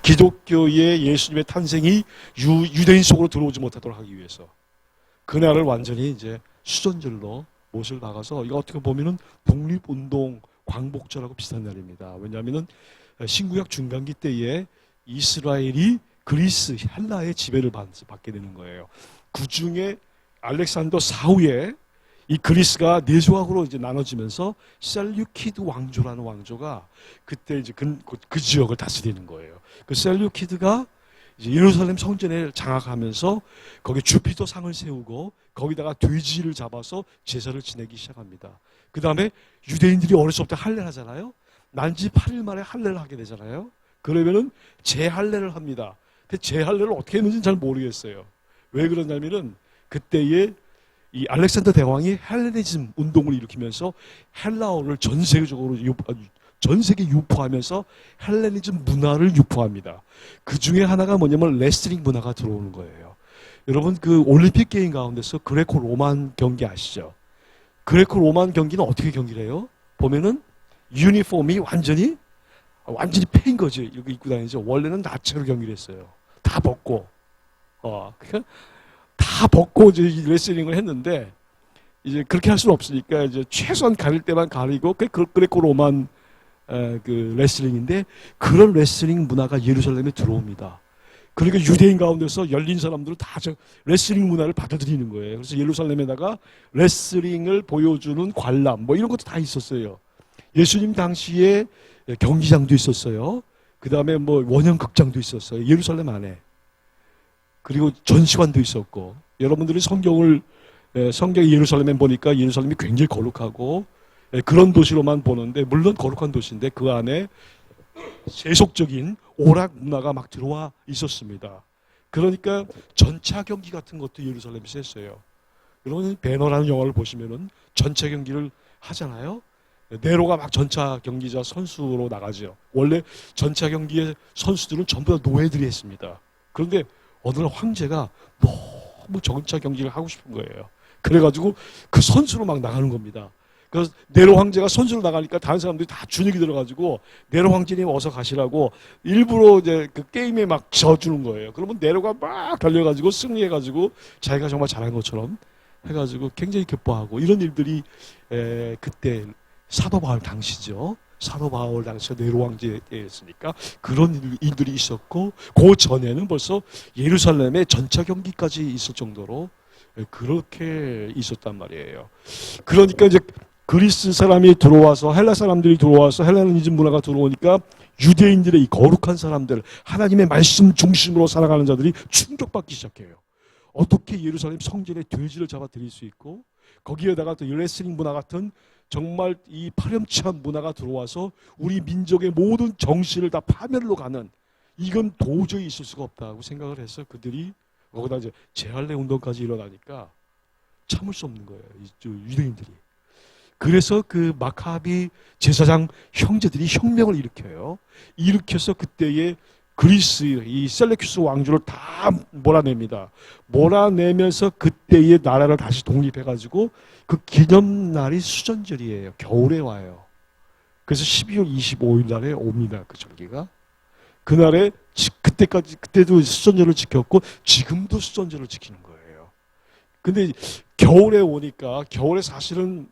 기독교의 예수님의 탄생이 유대인 속으로 들어오지 못하도록 하기 위해서 그날을 완전히 이제 수전절로 못을 박아서, 이거 어떻게 보면은 독립운동 광복절하고 비슷한 날입니다. 왜냐하면은 신구약 중간기 때에 이스라엘이 그리스, 헬라의 지배를 받게 되는 거예요. 그 중에 알렉산더 사후에 이 그리스가 네 조각으로 이제 나눠지면서 셀류키드 왕조라는 왕조가 그때 이제 그 지역을 다스리는 거예요. 그 셀류키드가 이제 예루살렘 성전을 장악하면서 거기 주피터 상을 세우고 거기다가 돼지를 잡아서 제사를 지내기 시작합니다. 그 다음에 유대인들이 어렸을 때 할례 하잖아요. 난지 8일 만에 할례를 하게 되잖아요. 그러면은 재할례를 합니다. 근데 재할례를 어떻게 했는지는 잘 모르겠어요. 왜 그러냐면은 그때에 이 알렉산더 대왕이 헬레니즘 운동을 일으키면서 헬라어를 전 세계 유포하면서 헬레니즘 문화를 유포합니다. 그 중에 하나가 뭐냐면 레슬링 문화가 들어오는 거예요. 여러분 그 올림픽 게임 가운데서 그레코 로만 경기 아시죠? 그레코 로만 경기는 어떻게 경기를 해요? 보면은 유니폼이 완전히 패인 거지. 이거 입고 다니죠. 원래는 나체로 경기를 했어요. 다 벗고. 다 벗고 이제 레슬링을 했는데, 이제 그렇게 할 수는 없으니까 이제 최소한 가릴 때만 가리고, 그레코 로만 그 레슬링인데, 그런 레슬링 문화가 예루살렘에 들어옵니다. 그러니까 유대인 가운데서 열린 사람들은 다 레슬링 문화를 받아들이는 거예요. 그래서 예루살렘에다가 레슬링을 보여주는 관람 뭐 이런 것도 다 있었어요. 예수님 당시에 경기장도 있었어요. 그 다음에 뭐 원형극장도 있었어요. 예루살렘 안에. 그리고 전시관도 있었고, 여러분들이 성경 예루살렘에 보니까 예루살렘이 굉장히 거룩하고 그런 도시로만 보는데, 물론 거룩한 도시인데 그 안에 세속적인 오락 문화가 막 들어와 있었습니다. 그러니까 전차 경기 같은 것도 예루살렘에서 했어요. 여러분 배너라는 영화를 보시면은 전차 경기를 하잖아요. 네로가 막 전차 경기자 선수로 나가죠. 원래 전차 경기의 선수들은 전부 다 노예들이 했습니다. 그런데 어느 날 황제가 너무 전차 경기를 하고 싶은 거예요. 그래가지고 그 선수로 막 나가는 겁니다. 그래서 네로 황제가 선수로 나가니까 다른 사람들이 다 주눅이 들어가지고 네로 황제님 어서 가시라고 일부러 이제 그 게임에 막 져주는 거예요. 그러면 네로가 막 달려가지고 승리해가지고 자기가 정말 잘한 것처럼 해가지고 굉장히 기뻐하고, 이런 일들이 그때 사도 바울 당시죠. 사도 바울 당시가 네로 황제였으니까 그런 일들이 있었고, 그 전에는 벌써 예루살렘에 전차 경기까지 있을 정도로 그렇게 있었단 말이에요. 그러니까 이제 그리스 사람이 들어와서, 헬라 사람들이 들어와서 헬레니즘 문화가 들어오니까 유대인들의 이 거룩한 사람들, 하나님의 말씀 중심으로 살아가는 자들이 충격받기 시작해요. 어떻게 예루살렘 성전에 돼지를 잡아 드릴 수 있고, 거기에다가 또 레슬링 문화 같은 정말 이 파렴치한 문화가 들어와서 우리 민족의 모든 정신을 다 파멸로 가는, 이건 도저히 있을 수가 없다고 생각을 해서 그들이 거기다 이제 재할례 운동까지 일어나니까 참을 수 없는 거예요, 유대인들이. 그래서 그 마카비 제사장 형제들이 혁명을 일으켜요. 일으켜서 그때의 그리스 이 셀레큐스 왕조를 다 몰아냅니다. 몰아내면서 그때의 나라를 다시 독립해가지고 그 기념날이 수전절이에요. 겨울에 와요. 그래서 12월 25일 날에 옵니다. 그 절기가. 그날에 그때도 수전절을 지켰고 지금도 수전절을 지키는 거예요. 근데 겨울에 오니까, 겨울에 사실은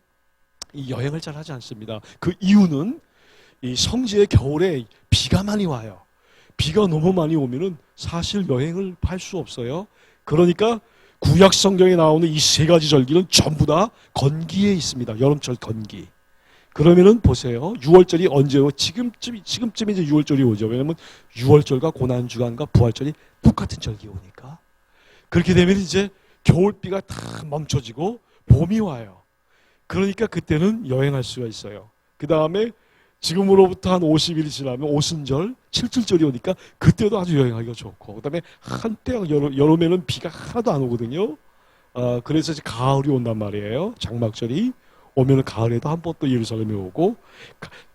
이 여행을 잘 하지 않습니다. 그 이유는 이 성지의 겨울에 비가 많이 와요. 비가 너무 많이 오면은 사실 여행을 할 수 없어요. 그러니까 구약 성경에 나오는 이 세 가지 절기는 전부 다 건기에 있습니다. 여름철 건기. 그러면은 보세요. 6월절이 언제요? 지금쯤 이제 6월절이 오죠. 왜냐면 6월절과 고난주간과 부활절이 똑같은 절기 오니까. 그렇게 되면 이제 겨울비가 다 멈춰지고 봄이 와요. 그러니까 그때는 여행할 수가 있어요. 그 다음에 지금으로부터 한 50일 지나면 오순절, 칠칠절이 오니까 그때도 아주 여행하기가 좋고, 그 다음에 한때 여름에는 비가 하나도 안 오거든요. 그래서 이제 가을이 온단 말이에요. 장막절이 오면 가을에도 한 번 또 예루살렘에 오고,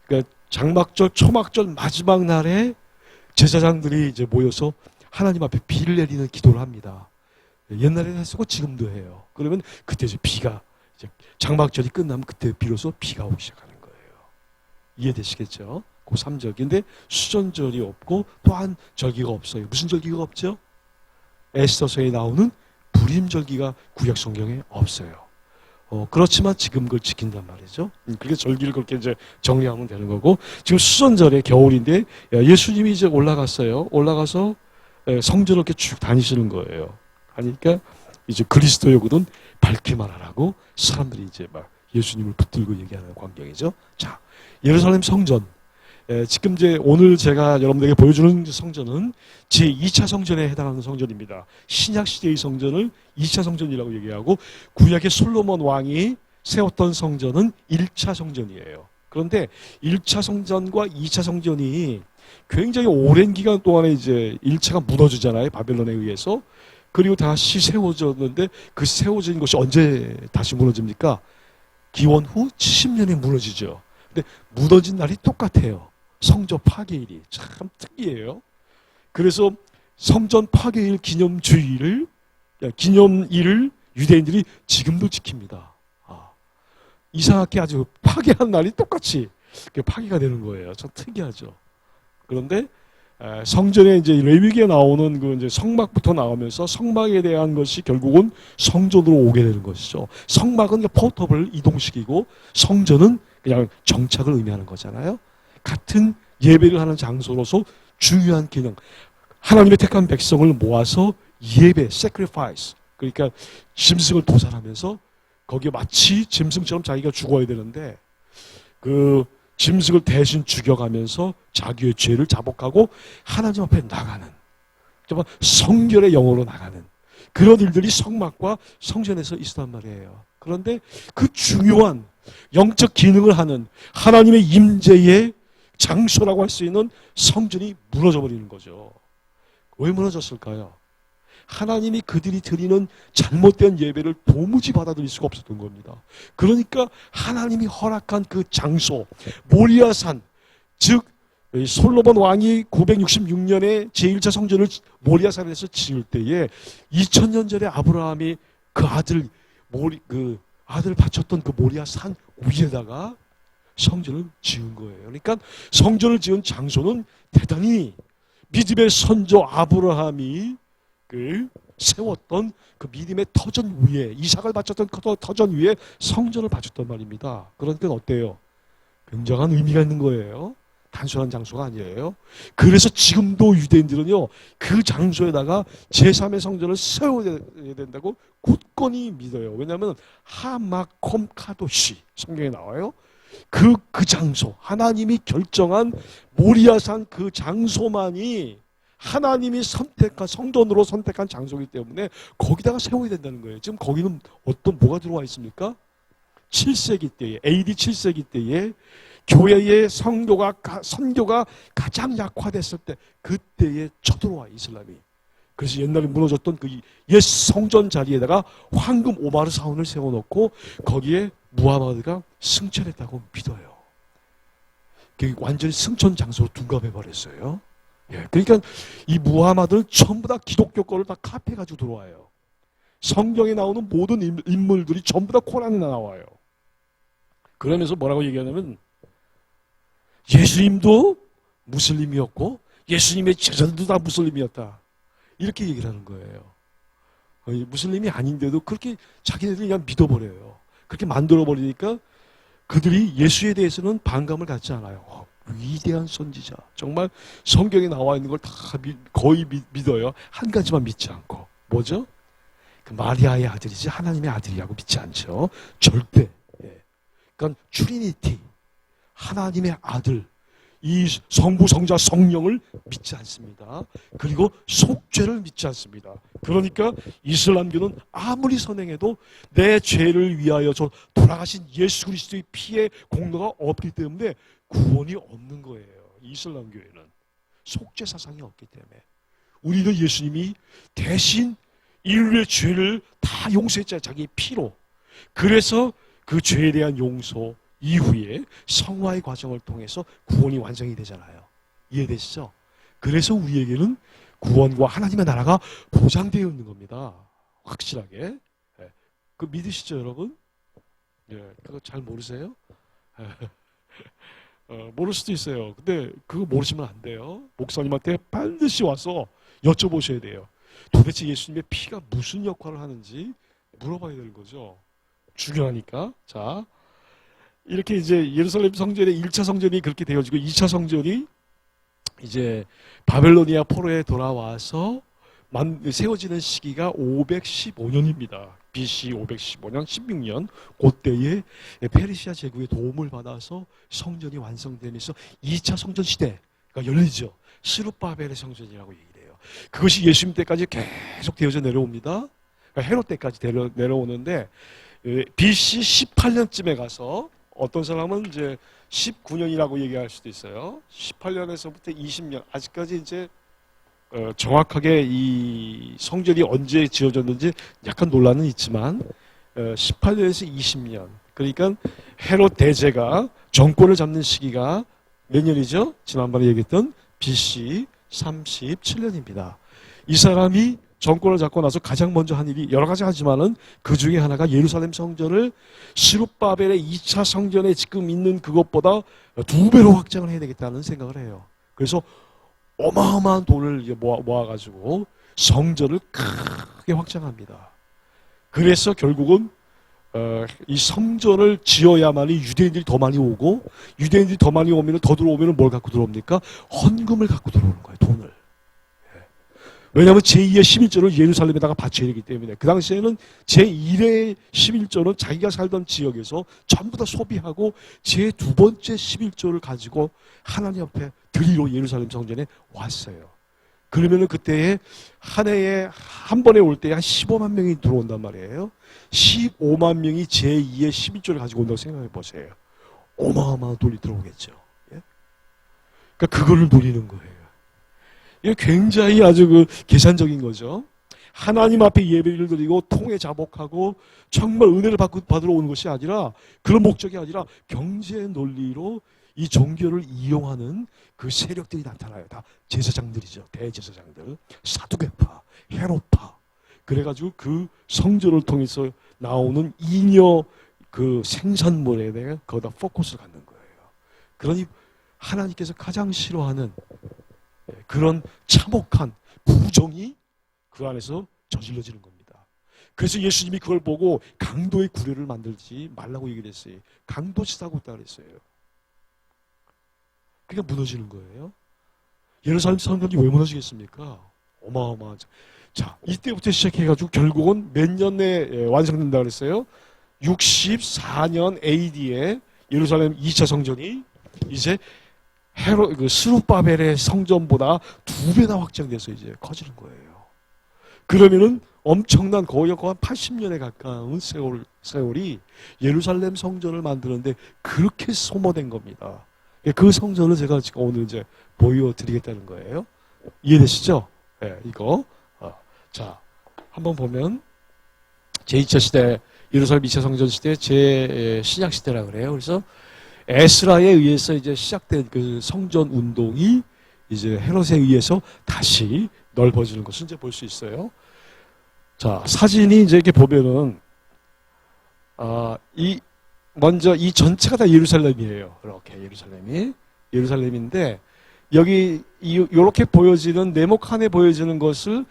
그러니까 장막절, 초막절 마지막 날에 제사장들이 이제 모여서 하나님 앞에 비를 내리는 기도를 합니다. 옛날에는 했었고 지금도 해요. 그러면 그때 이제 비가, 이제 장막절이 끝나면 그때 비로소 비가 오기 시작하는 거예요. 이해되시겠죠? 없고 3절기인데 수전절이 없고 또한 절기가 없어요. 무슨 절기가 없죠? 에스더서에 나오는 불임절기가 구약 성경에 없어요. 그렇지만 지금 그걸 지킨단 말이죠. 그게 절기를 그렇게 이제 정리하면 되는 거고, 지금 수전절에 겨울인데 예수님이 이제 올라갔어요. 올라가서 성전을 이렇게 쭉 다니시는 거예요. 하니까 이제 그리스도여거든 밝게 말하라고 사람들이 이제 막 예수님을 붙들고 얘기하는 광경이죠. 자, 예루살렘 성전. 지금 이제 오늘 제가 여러분들에게 보여주는 성전은 제2차 성전에 해당하는 성전입니다. 신약 시대의 성전을 2차 성전이라고 얘기하고, 구약의 솔로몬 왕이 세웠던 성전은 1차 성전이에요. 그런데 1차 성전과 2차 성전이 굉장히 오랜 기간 동안에 이제 1차가 무너지잖아요. 바벨론에 의해서. 그리고 다시 세워졌는데 그 세워진 것이 언제 다시 무너집니까? 기원 후 70년에 무너지죠. 근데 무너진 날이 똑같아요. 성전 파괴일이. 참 특이해요. 그래서 성전 파괴일 기념일을 유대인들이 지금도 지킵니다. 이상하게 아주 파괴한 날이 똑같이 파괴가 되는 거예요. 참 특이하죠. 그런데 성전에 이제 레위기에 나오는 그 이제 성막부터 나오면서 성막에 대한 것이 결국은 성전으로 오게 되는 것이죠. 성막은 포터블을 이동시키고 성전은 그냥 정착을 의미하는 거잖아요. 같은 예배를 하는 장소로서 중요한 기능. 하나님의 택한 백성을 모아서 예배, sacrifice. 그러니까 짐승을 도살하면서 거기에 마치 짐승처럼 자기가 죽어야 되는데 그 짐승을 대신 죽여가면서 자기의 죄를 자복하고 하나님 앞에 나가는, 정말 성결의 영으로 나가는 그런 일들이 성막과 성전에서 있었단 말이에요. 그런데 그 중요한 영적 기능을 하는 하나님의 임재의 장소라고 할 수 있는 성전이 무너져 버리는 거죠. 왜 무너졌을까요? 하나님이 그들이 드리는 잘못된 예배를 도무지 받아들일 수가 없었던 겁니다. 그러니까 하나님이 허락한 그 장소, 모리아산, 즉 솔로몬 왕이 966년에 제1차 성전을 모리아산에서 지을 때에 2000년 전에 아브라함이 그 아들 바쳤던 그 모리아산 위에다가 성전을 지은 거예요. 그러니까 성전을 지은 장소는 대단히 믿음의 선조 아브라함이 세웠던 그 믿음의 터전 위에, 이삭을 바쳤던 그 터전 위에 성전을 바쳤단 말입니다. 그러니까 어때요? 굉장한 의미가 있는 거예요. 단순한 장소가 아니에요. 그래서 지금도 유대인들은요, 그 장소에다가 제3의 성전을 세워야 된다고 굳건히 믿어요. 왜냐하면 하마콤 카도시 성경에 나와요. 그 장소, 하나님이 결정한 모리아산 그 장소만이 하나님이 선택한, 성전으로 선택한 장소이기 때문에 거기다가 세워야 된다는 거예요. 지금 거기는 뭐가 들어와 있습니까? 7세기 때에, AD 7세기 때에 교회의 선교가 가장 약화됐을 때, 그때에 쳐들어와 이슬람이. 그래서 옛날에 무너졌던 그 옛 성전 자리에다가 황금 오마르 사원을 세워놓고 거기에 무하마드가 승천했다고 믿어요. 완전히 승천 장소로 둔갑해버렸어요. 예, 그러니까 이 무하마드는 전부 다 기독교 거를 다 카피해가지고 들어와요. 성경에 나오는 모든 인물들이 전부 다 코란에 나와요. 그러면서 뭐라고 얘기하냐면 예수님도 무슬림이었고 예수님의 제자들도 다 무슬림이었다. 이렇게 얘기를 하는 거예요. 무슬림이 아닌데도 그렇게 자기네들이 그냥 믿어버려요. 그렇게 만들어버리니까 그들이 예수에 대해서는 반감을 갖지 않아요. 위대한 선지자. 정말 성경에 나와 있는 걸 다 거의 믿어요. 한 가지만 믿지 않고. 뭐죠? 그 마리아의 아들이지 하나님의 아들이라고 믿지 않죠. 절대. 예. 그러니까 트리니티. 하나님의 아들. 이 성부, 성자, 성령을 믿지 않습니다. 그리고 속죄를 믿지 않습니다. 그러니까 이슬람교는 아무리 선행해도 내 죄를 위하여 돌아가신 예수 그리스도의 피의 공로가 없기 때문에 구원이 없는 거예요. 이슬람교회는 속죄 사상이 없기 때문에. 우리는 예수님이 대신 인류의 죄를 다 용서했잖아요. 자기의 피로. 그래서 그 죄에 대한 용서 이후에 성화의 과정을 통해서 구원이 완성이 되잖아요. 이해되시죠? 그래서 우리에게는 구원과 하나님의 나라가 보장되어 있는 겁니다. 확실하게. 그 믿으시죠, 여러분? 예, 그거 잘 모르세요? 모를 수도 있어요. 근데 그거 모르시면 안 돼요. 목사님한테 반드시 와서 여쭤보셔야 돼요. 도대체 예수님의 피가 무슨 역할을 하는지 물어봐야 되는 거죠. 중요하니까. 자, 이렇게 이제 예루살렘 성전의 1차 성전이 그렇게 되어지고 2차 성전이 이제 바벨로니아 포로에 돌아와서 세워지는 시기가 515년입니다. BC 515년, 16년 그때에 페르시아 제국의 도움을 받아서 성전이 완성되면서 2차 성전 시대가 열리죠. 스룹바벨의 성전이라고 얘기를 해요. 그것이 예수님 때까지 계속 되어져 내려옵니다. 그러니까 헤롯 때까지 내려오는데 BC 18년쯤에 가서 어떤 사람은 이제 19년이라고 얘기할 수도 있어요. 18년에서부터 20년 아직까지 이제 정확하게 이 성전이 언제 지어졌는지 약간 논란은 있지만 18년에서 20년 그러니까 헤롯 대제가 정권을 잡는 시기가 몇 년이죠? 지난번에 얘기했던 BC 37년입니다. 이 사람이 정권을 잡고 나서 가장 먼저 한 일이 여러 가지 하지만은 그 중에 하나가 예루살렘 성전을 스룹바벨의 2차 성전에 지금 있는 그것보다 2배로 확장을 해야 되겠다는 생각을 해요. 그래서 어마어마한 돈을 모아가지고 성전을 크게 확장합니다. 그래서 결국은 이 성전을 지어야만이 유대인들이 더 많이 오고 유대인들이 더 많이 오면 더 들어오면 뭘 갖고 들어옵니까? 헌금을 갖고 들어오는 거예요. 돈을. 왜냐하면 제2의 11조를 예루살렘에다가 바쳐야 되기 때문에 그 당시에는 제1의 11조는 자기가 살던 지역에서 전부 다 소비하고 제2번째 11조를 가지고 하나님 앞에 드리러 예루살렘 성전에 왔어요. 그러면은 그때에 한 해에 한 번에 올 때 한 15만 명이 들어온단 말이에요. 15만 명이 제2의 11조를 가지고 온다고 생각해 보세요. 어마어마한 돈이 들어오겠죠. 예? 그러니까 그거를 노리는 거예요. 이게 굉장히 아주 계산적인 거죠. 하나님 앞에 예배를 드리고 통에 자복하고 정말 은혜를 받으러 오는 것이 아니라 그런 목적이 아니라 경제 논리로 이 종교를 이용하는 그 세력들이 나타나요. 다 제사장들이죠. 대제사장들. 사두개파, 헤롯파. 그래가지고 그 성전을 통해서 나오는 잉여 그 생산물에 대해 거기다 포커스를 갖는 거예요. 그러니 하나님께서 가장 싫어하는 그런 참혹한 부정이 그 안에서 저질러지는 겁니다. 그래서 예수님이 그걸 보고 강도의 구례를 만들지 말라고 얘기를 했어요. 강도 치사하고 있다고 그랬어요. 그러니까 무너지는 거예요. 예루살렘 성전이 왜 무너지겠습니까? 어마어마하죠. 자, 이때부터 시작해가지고 결국은 몇 년 내에 완성된다 그랬어요? 64년 AD에 예루살렘 2차 성전이 이제 스룹바벨의 성전보다 2배나 확장돼서 이제 커지는 거예요. 그러면은 엄청난 거의 한 80년에 가까운 세월이 예루살렘 성전을 만드는데 그렇게 소모된 겁니다. 그 성전을 제가 지금 오늘 이제 보여드리겠다는 거예요. 이해되시죠? 네, 이거. 자, 한번 보면 제2차 시대, 예루살렘 2차 성전 시대, 신약 시대라 그래요. 그래서 에스라에 의해서 이제 시작된 그 성전 운동이 이제 헤롯에 의해서 다시 넓어지는 것을 이제 볼 수 있어요. 자, 사진이 이제 이렇게 보면은, 먼저 이 전체가 다 예루살렘이에요. 이렇게 예루살렘인데, 여기, 요렇게 보여지는, 네모칸에 보여지는 것을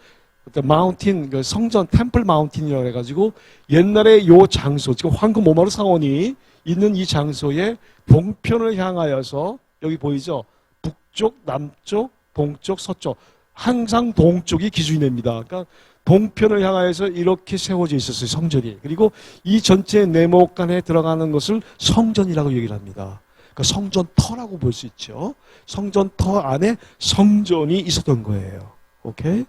마운틴, 그 성전, 템플 마운틴이라고 해가지고, 옛날에 요 장소, 지금 황금 오마르 사원이 있는 이 장소에 동편을 향하여서 여기 보이죠? 북쪽, 남쪽, 동쪽, 서쪽 항상 동쪽이 기준이 됩니다. 그러니까 동편을 향하여서 이렇게 세워져 있었어요. 성전이. 그리고 이 전체 네모칸에 들어가는 것을 성전이라고 얘기를 합니다. 그러니까 성전터라고 볼 수 있죠. 성전터 안에 성전이 있었던 거예요. 오케이?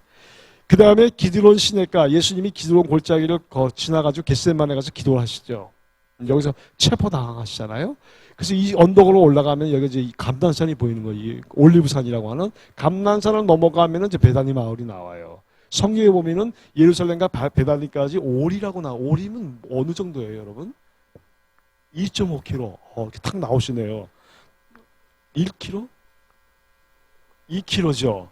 그 다음에 기드론 시내가 예수님이 기드론 골짜기를 지나가지고 겟세마네 가서 기도를 하시죠. 여기서 체포당하시잖아요. 그래서 이 언덕으로 올라가면 여기 이제 감난산이 보이는 거예요. 올리브산이라고 하는 감난산을 넘어가면 이제 베다니 마을이 나와요. 성경에 보면은 예루살렘과 베다니까지 오리라고 오리면 어느 정도예요, 여러분? 2.5km. 이렇게 탁 나오시네요. 1km? 2km죠.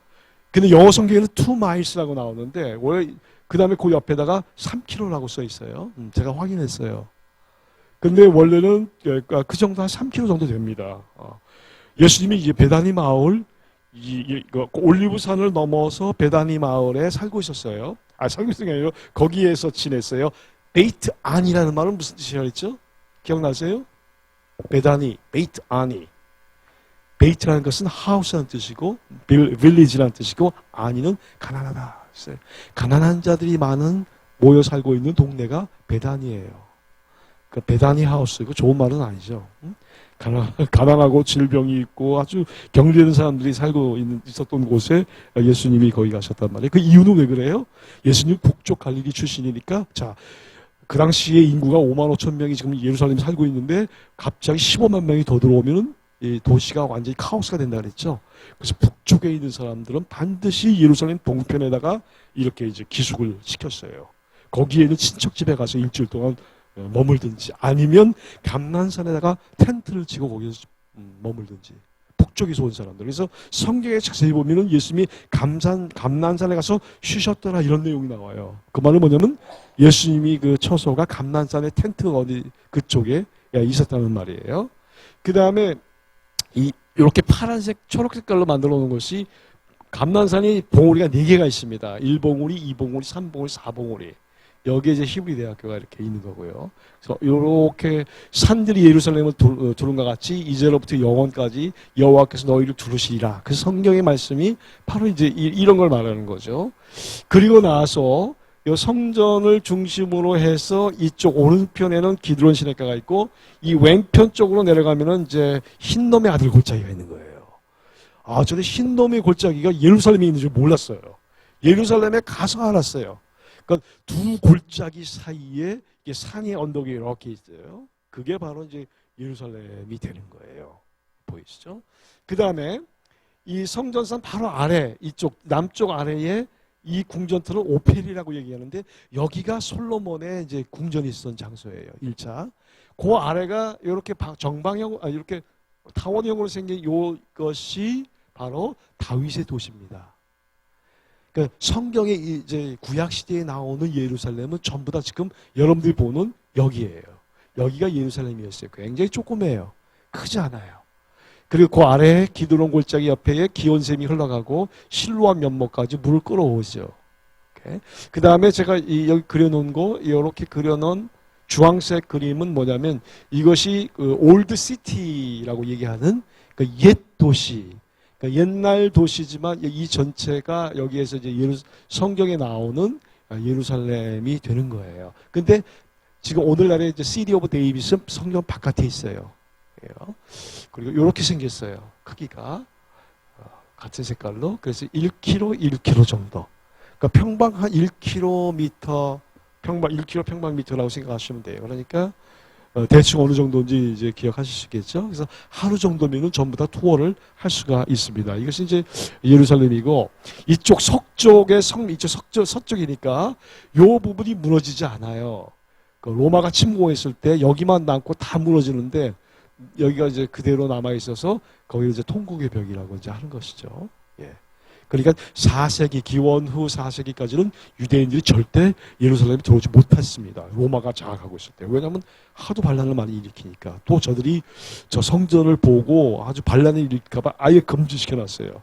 근데 영어 성경에는 2 miles라고 나오는데 원래 그 다음에 그 옆에다가 3km라고 써 있어요. 제가 확인했어요. 근데 원래는 그 정도 한 3km 정도 됩니다. 예수님이 이제 베다니 마을, 올리브산을 넘어서 베다니 마을에 살고 있었어요. 살고 있었던 게 아니라 거기에서 지냈어요. 베이트 안이라는 말은 무슨 뜻이라 했죠? 기억나세요? 베다니, 베이트 안이. 베이트라는 것은 하우스라는 뜻이고, 빌리지라는 뜻이고, 안이는 가난하다. 가난한 자들이 많은 모여 살고 있는 동네가 베다니예요. 그 베다니 하우스고 좋은 말은 아니죠. 가난하고 질병이 있고 아주 경제된 사람들이 살고 있었던 곳에 예수님이 거기 가셨단 말이에요. 그 이유는 왜 그래요? 예수님 북쪽 갈릴리 출신이니까, 자, 그 당시에 인구가 5만 5천 명이 지금 예루살렘에 살고 있는데 갑자기 15만 명이 더 들어오면은 이 도시가 완전히 카오스가 된다 그랬죠. 그래서 북쪽에 있는 사람들은 반드시 예루살렘 동편에다가 이렇게 이제 기숙을 시켰어요. 거기에는 친척 집에 가서 일주일 동안 머물든지 아니면 감난산에다가 텐트를 치고 거기서 머물든지. 북쪽에서 온 사람들. 그래서 성경에 자세히 보면은 예수님이 감난산에 가서 쉬셨더라 이런 내용이 나와요. 그 말은 뭐냐면 예수님이 그 처소가 감난산의 텐트 어디 그쪽에 있었다는 말이에요. 그 다음에 이렇게 파란색, 초록 색깔로 만들어 놓은 것이 감난산이 봉우리가 4개가 있습니다. 1봉우리, 2봉우리, 3봉우리, 4봉우리. 여기에 이제 히브리 대학교가 이렇게 있는 거고요. 그래서 이렇게 산들이 예루살렘을 두른 것 같이 이제로부터 영원까지 여호와께서 너희를 두르시리라. 그 성경의 말씀이 바로 이제 이런 걸 말하는 거죠. 그리고 나서 이 성전을 중심으로 해서 이쪽 오른편에는 기드론 시내가가 있고 이 왼편 쪽으로 내려가면은 이제 흰놈의 아들 골짜기가 있는 거예요. 저는 흰놈의 골짜기가 예루살렘에 있는 줄 몰랐어요. 예루살렘에 가서 알았어요. 그러니까 두 골짜기 사이에 산의 언덕이 이렇게 있어요. 그게 바로 이제 예루살렘이 되는 거예요. 보이시죠? 그 다음에 이 성전산 바로 아래, 이쪽 남쪽 아래에 이 궁전터를 오펠이라고 얘기하는데 여기가 솔로몬의 이제 궁전이 있었던 장소예요. 1차. 그 아래가 이렇게 이렇게 타원형으로 생긴 이것이 바로 다윗의 도시입니다. 그러니까 성경에 이제 구약 시대에 나오는 예루살렘은 전부 다 지금 여러분들이 보는 여기예요. 여기가 예루살렘이었어요. 굉장히 조그매요. 크지 않아요. 그리고 그 아래에 기드론 골짜기 옆에 기온샘이 흘러가고 실로암 연못까지 물을 끌어오죠. 그 다음에 제가 여기 그려놓은 거, 이렇게 그려놓은 주황색 그림은 뭐냐면 이것이 그 올드 시티라고 얘기하는 그 옛 도시. 그러니까 옛날 도시지만 이 전체가 여기에서 이제 성경에 나오는 예루살렘이 되는 거예요. 근데 지금 오늘날의 이제 시티 오브 데이빗은 성경 바깥에 있어요. 그리고 이렇게 생겼어요. 크기가 같은 색깔로. 그래서 1km, 1km 정도. 그러니까 평방 한 1km, 평방 1km 평방미터라고 생각하시면 돼요. 그러니까 대충 어느 정도인지 이제 기억하실 수 있겠죠. 그래서 하루 정도면은 전부 다 투어를 할 수가 있습니다. 이것이 이제 예루살렘이고 이쪽 서쪽의 이쪽 서쪽이니까 요 부분이 무너지지 않아요. 그 로마가 침공했을 때 여기만 남고 다 무너지는데 여기가 이제 그대로 남아 있어서 거기를 이제 통곡의 벽이라고 이제 하는 것이죠. 예. 그러니까 4세기 기원 후 4세기까지는 유대인들이 절대 예루살렘에 들어오지 못했습니다. 로마가 장악하고 있을 때. 왜냐하면 하도 반란을 많이 일으키니까. 또 저들이 저 성전을 보고 아주 반란을 일으킬까봐 아예 금지시켜놨어요.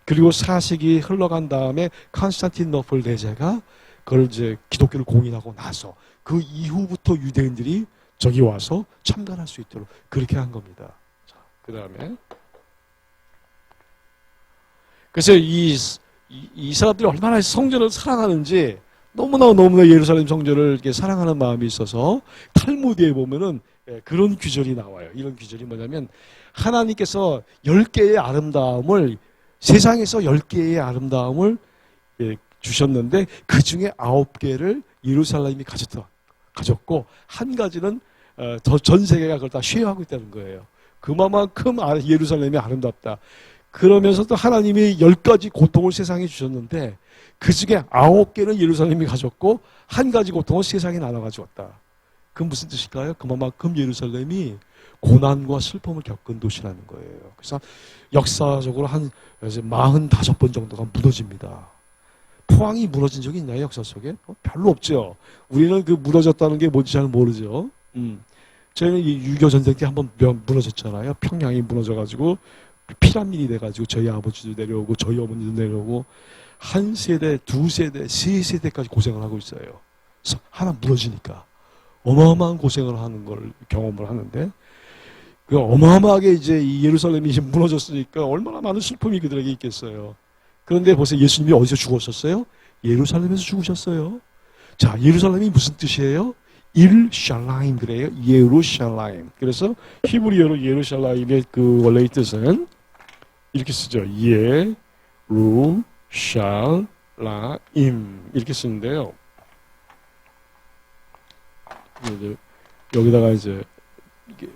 그리고 4세기 흘러간 다음에 컨스탄티노플 대제가 그걸 이제 기독교를 공인하고 나서 그 이후부터 유대인들이 저기 와서 참관할 수 있도록 그렇게 한 겁니다. 자, 그 다음에 그래서 이 사람들이 얼마나 성전을 사랑하는지 너무나 예루살렘 성전을 이렇게 사랑하는 마음이 있어서 탈무드에 보면은 그런 규절이 나와요. 이런 규절이 뭐냐면 하나님께서 10개의 아름다움을 세상에서 10개의 아름다움을 주셨는데 그 중에 9개를 예루살렘이 가졌고 한 가지는 전 세계가 그걸 다 쉐어하고 있다는 거예요. 그만큼 예루살렘이 아름답다. 그러면서 또 하나님이 10가지 고통을 세상에 주셨는데 그 중에 9개는 예루살렘이 가졌고 한 가지 고통을 세상에 나눠가지고 왔다. 그건 무슨 뜻일까요? 그만큼 예루살렘이 고난과 슬픔을 겪은 도시라는 거예요. 그래서 역사적으로 한 45번 정도가 무너집니다. 포항이 무너진 적이 있나요? 역사 속에? 별로 없죠. 우리는 그 무너졌다는 게 뭔지 잘 모르죠. 저희는 이 6.25 전쟁 때 한번 무너졌잖아요. 평양이 무너져가지고 피난민이 돼가지고 저희 아버지도 내려오고 저희 어머니도 내려오고 한 세대, 두 세대, 세 세대까지 고생을 하고 있어요. 하나 무너지니까 어마어마한 고생을 하는 걸 경험을 하는데 그 어마어마하게 이제 이 예루살렘이 이제 무너졌으니까 얼마나 많은 슬픔이 그들에게 있겠어요. 그런데 보세요. 예수님이 어디서 죽었었어요? 예루살렘에서 죽으셨어요. 자, 예루살렘이 무슨 뜻이에요? 일샬라임 그래요. 예루샬라임. 그래서 히브리어로 예루샬라임의 그 원래의 뜻은 이렇게 쓰죠. 예루샬라임 이렇게 쓰는데요. 여기다가 이제 이게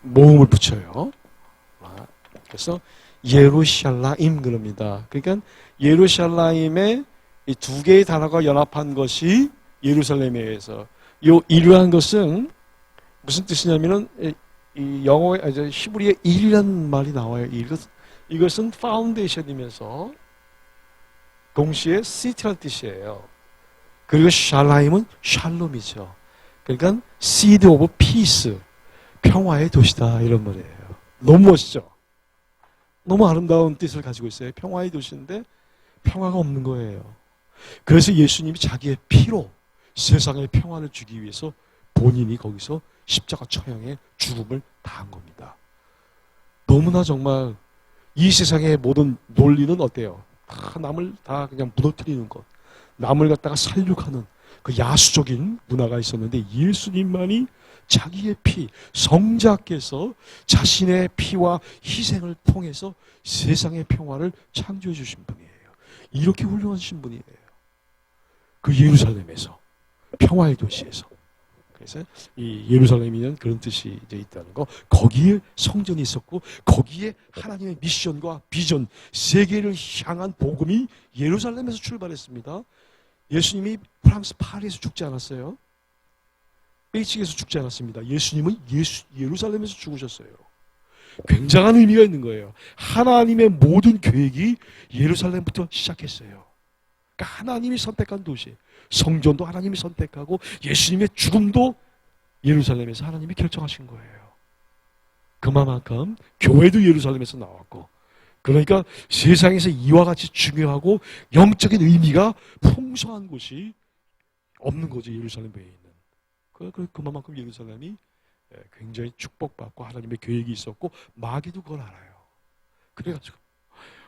모음을 붙여요. 그래서 예루샬라임 그럽니다. 그러니까 예루샬라임의 이 두 개의 단어가 연합한 것이 예루살렘에 의해서 요 이르한 것은 무슨 뜻이냐면은 이 영어의 히브리의 일이라는 말이 나와요. 이것은 파운데이션이면서 동시에 시티라는 뜻이에요. 그리고 샬라임은 샬롬이죠. 그러니까 seed of peace, 평화의 도시다 이런 말이에요. 너무 멋있죠. 너무 아름다운 뜻을 가지고 있어요. 평화의 도시인데 평화가 없는 거예요. 그래서 예수님이 자기의 피로 세상에 평화를 주기 위해서 본인이 거기서 십자가 처형의 죽음을 당한 겁니다. 너무나 정말 이 세상의 모든 논리는 어때요? 다 남을 다 그냥 무너뜨리는 것, 남을 갖다가 살육하는 그 야수적인 문화가 있었는데 예수님만이 자기의 피, 성자께서 자신의 피와 희생을 통해서 세상의 평화를 창조해 주신 분이에요. 이렇게 훌륭하신 분이에요. 그 예루살렘에서, 평화의 도시에서. 그래서 이 예루살렘이는 그런 뜻이 이제 있다는 거. 거기에 성전이 있었고 거기에 하나님의 미션과 비전, 세계를 향한 복음이 예루살렘에서 출발했습니다. 예수님이 프랑스 파리에서 죽지 않았어요. 베이징에서 죽지 않았습니다. 예수님은 예루살렘에서 죽으셨어요. 굉장한 의미가 있는 거예요. 하나님의 모든 계획이 예루살렘부터 시작했어요. 그러니까 하나님이 선택한 도시, 성전도 하나님이 선택하고 예수님의 죽음도 예루살렘에서 하나님이 결정하신 거예요. 그만큼 교회도 예루살렘에서 나왔고, 그러니까 세상에서 이와 같이 중요하고 영적인 의미가 풍성한 곳이 없는 거죠. 예루살렘 외에 있는. 그만큼 예루살렘이 굉장히 축복받고 하나님의 계획이 있었고 마귀도 그걸 알아요. 그래가지고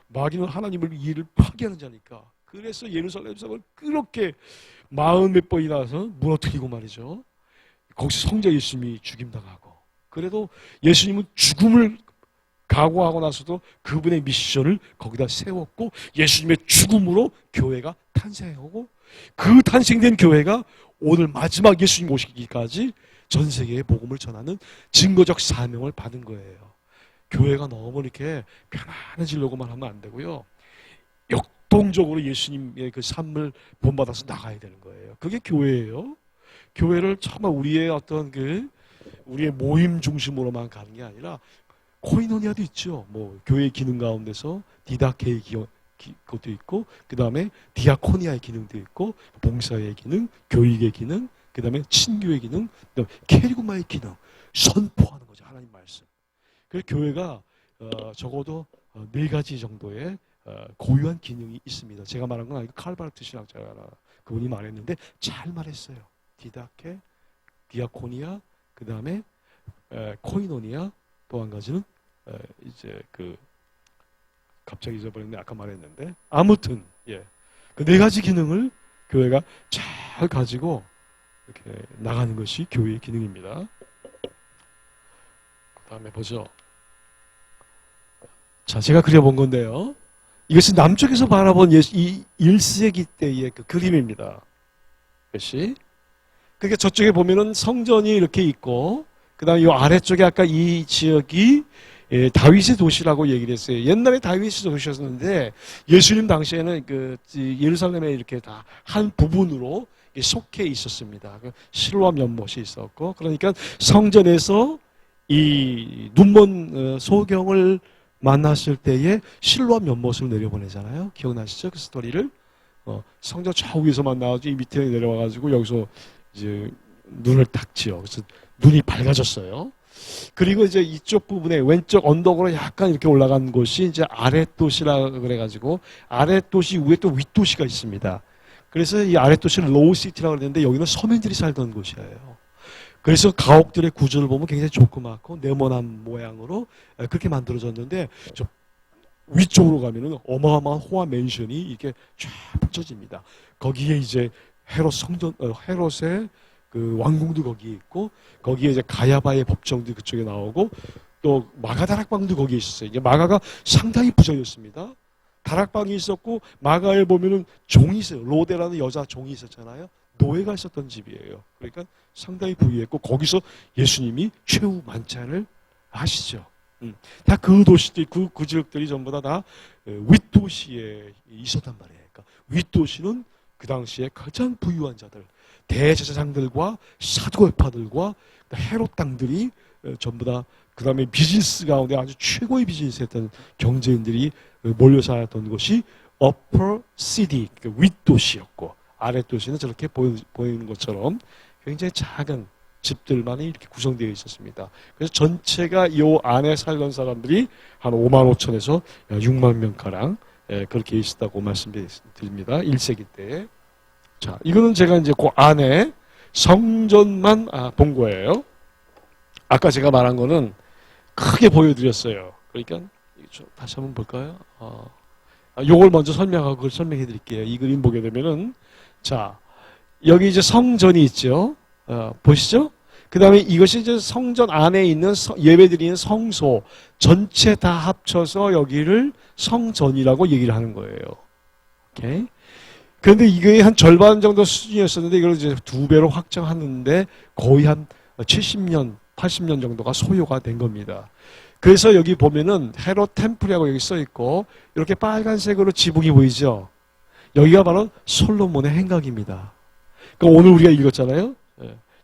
마귀는 하나님을 이해를 파괴하는 자니까 그래서 예루살렘 성을 그렇게 40몇 번이나 와서 무너뜨리고 말이죠. 거기서 성자 예수님이 죽임당하고, 그래도 예수님은 죽음을 각오하고 나서도 그분의 미션을 거기다 세웠고 예수님의 죽음으로 교회가 탄생하고 그 탄생된 교회가 오늘 마지막 예수님 오시기까지 전 세계에 복음을 전하는 증거적 사명을 받은 거예요. 교회가 너무 이렇게 편안해지려고만 하면 안 되고요. 역동적으로 예수님의 그 삶을 본받아서 나가야 되는 거예요. 그게 교회예요. 교회를 정말 우리의 어떤 우리의 모임 중심으로만 가는 게 아니라 코이노니아도 있죠. 뭐 교회의 기능 가운데서 디다케의 것도 있고, 그 다음에 디아코니아의 기능도 있고, 봉사의 기능, 교육의 기능, 그 다음에 친교의 기능, 그다음에 케리구마의 기능, 선포하는 거죠. 하나님 말씀. 그래서 교회가 적어도 4가지 정도의 고유한 기능이 있습니다. 제가 말한 건 아니고 칼바르트 신학자가 그분이 말했는데 잘 말했어요. 디다케, 디아코니아, 그 다음에 코이노니아, 또 한 가지는 이제 갑자기 잊어버렸는데 아까 말했는데 아무튼 그 4가지 기능을 교회가 잘 가지고 이렇게 나가는 것이 교회의 기능입니다. 그 다음에 보죠. 자, 제가 그려본 건데요. 이것은 남쪽에서 바라본 이 1세기 때의 그 그림입니다. 이것이. 그러니까 저쪽에 보면은 성전이 이렇게 있고, 그 다음에 이 아래쪽에 아까 이 지역이 다윗의 도시라고 얘기를 했어요. 옛날에 다윗의 도시였는데 예수님 당시에는 예루살렘에 이렇게 다 한 부분으로 속해 있었습니다. 실로암 연못이 있었고, 그러니까 성전에서 이 눈먼 소경을 만났을 때에 실로암 연못을 내려보내잖아요. 기억나시죠? 그 스토리를. 성전 저 위에서 만나가지고 이 밑에 내려와가지고 여기서 이제 눈을 딱 지어. 그래서 눈이 밝아졌어요. 그리고 이제 이쪽 부분에 왼쪽 언덕으로 약간 이렇게 올라간 곳이 이제 아랫도시라 그래가지고 아랫도시 위에 또 윗도시가 있습니다. 그래서 이 아랫도시를 로우시티라고 그러는데 여기는 서민들이 살던 곳이에요. 그래서 가옥들의 구조를 보면 굉장히 조그맣고 네모난 모양으로 그렇게 만들어졌는데 저 위쪽으로 가면은 어마어마한 호화 맨션이 이렇게 쫙 펼쳐집니다. 거기에 이제 헤롯 성전, 헤롯의 그 왕궁도 거기에 있고, 거기에 이제 가야바의 법정도 그쪽에 나오고, 또 마가 다락방도 거기에 있었어요. 이게 마가가 상당히 부자였습니다. 다락방이 있었고, 마가에 보면은 종이 있어요. 로데라는 여자 종이 있었잖아요. 노예가 있었던 집이에요. 그러니까 상당히 부유했고, 거기서 예수님이 최후 만찬을 하시죠. 다 그 도시들, 그 지역들이 전부 다 윗도시에 있었단 말이에요. 그러니까 윗도시는 그 당시에 가장 부유한 자들, 대제사장들과 사두개파들과 헤롯 당들이 전부 다 그 다음에 비즈니스 가운데 아주 최고의 비즈니스 했던 경제인들이 몰려 살았던 곳이 upper city, 그러니까 윗도시였고, 아랫도시는 저렇게 보이는 것처럼 굉장히 작은 집들만이 이렇게 구성되어 있었습니다. 그래서 전체가 이 안에 살던 사람들이 한 5만 5천에서 6만 명가량 그렇게 있었다고 말씀드립니다. 1세기 때. 자, 이거는 제가 이제 그 안에 성전만 본 거예요. 아까 제가 말한 거는 크게 보여드렸어요. 그러니까 다시 한번 볼까요? 요걸 먼저 설명하고 그걸 설명해 드릴게요. 이 그림 보게 되면은, 자, 여기 이제 성전이 있죠. 보시죠? 그 다음에 이것이 이제 성전 안에 있는 예배드리는 성소 전체 다 합쳐서 여기를 성전이라고 얘기를 하는 거예요. 오케이? 그런데 이게 한 절반 정도 수준이었었는데 이걸 이제 2배로 확장하는데 거의 한 70년, 80년 정도가 소요가 된 겁니다. 그래서 여기 보면은 헤롯 템플이라고 여기 써 있고 이렇게 빨간색으로 지붕이 보이죠? 여기가 바로 솔로몬의 행각입니다. 그러니까 오늘 우리가 읽었잖아요.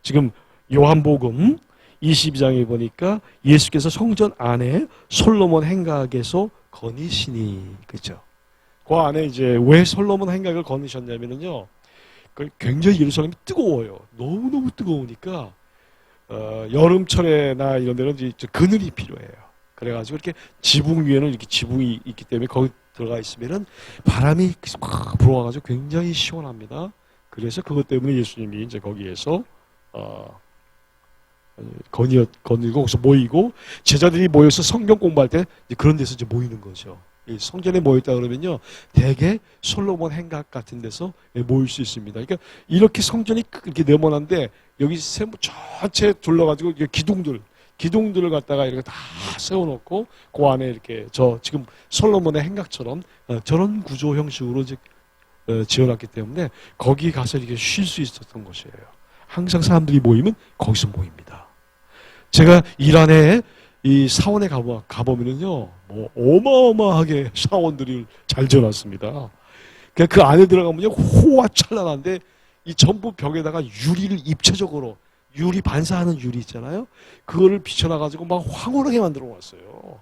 지금 요한복음 22장에 보니까 예수께서 성전 안에 솔로몬 행각에서 거니시니, 그죠? 그 안에 이제 왜 솔로몬 행각을 거니셨냐면요, 굉장히 예루살렘이 뜨거워요. 너무너무 뜨거우니까 여름철에나 이런 데는 이제 그늘이 필요해요. 그래가지고 이렇게 지붕 위에는 이렇게 지붕이 있기 때문에 거기 들어가 있으면은 바람이 확 불어와가지고 굉장히 시원합니다. 그래서 그것 때문에 예수님이 이제 거기에서 거니고 거기서 모이고 제자들이 모여서 성경 공부할 때 그런 데서 이제 모이는 거죠. 성전에 모였다 그러면요, 대개 솔로몬 행각 같은 데서 모일 수 있습니다. 그러니까 이렇게 성전이 이렇게 네모난데 여기 세모 전체 둘러가지고 기둥들을 갖다가 이렇게 다 세워놓고 그 안에 이렇게 지금 솔로몬의 행각처럼 저런 구조 형식으로 지어놨기 때문에 거기 가서 이렇게 쉴 수 있었던 곳이에요. 항상 사람들이 모이면 거기서 모입니다. 제가 이란에 이 사원에 가보면은요, 뭐 어마어마하게 사원들이 잘 지어놨습니다. 그 안에 들어가면요, 호화 찬란한데 이 전부 벽에다가 유리를 입체적으로 유리 반사하는 유리 있잖아요. 그거를 비춰놔가지고 막 황홀하게 만들어 놨어요.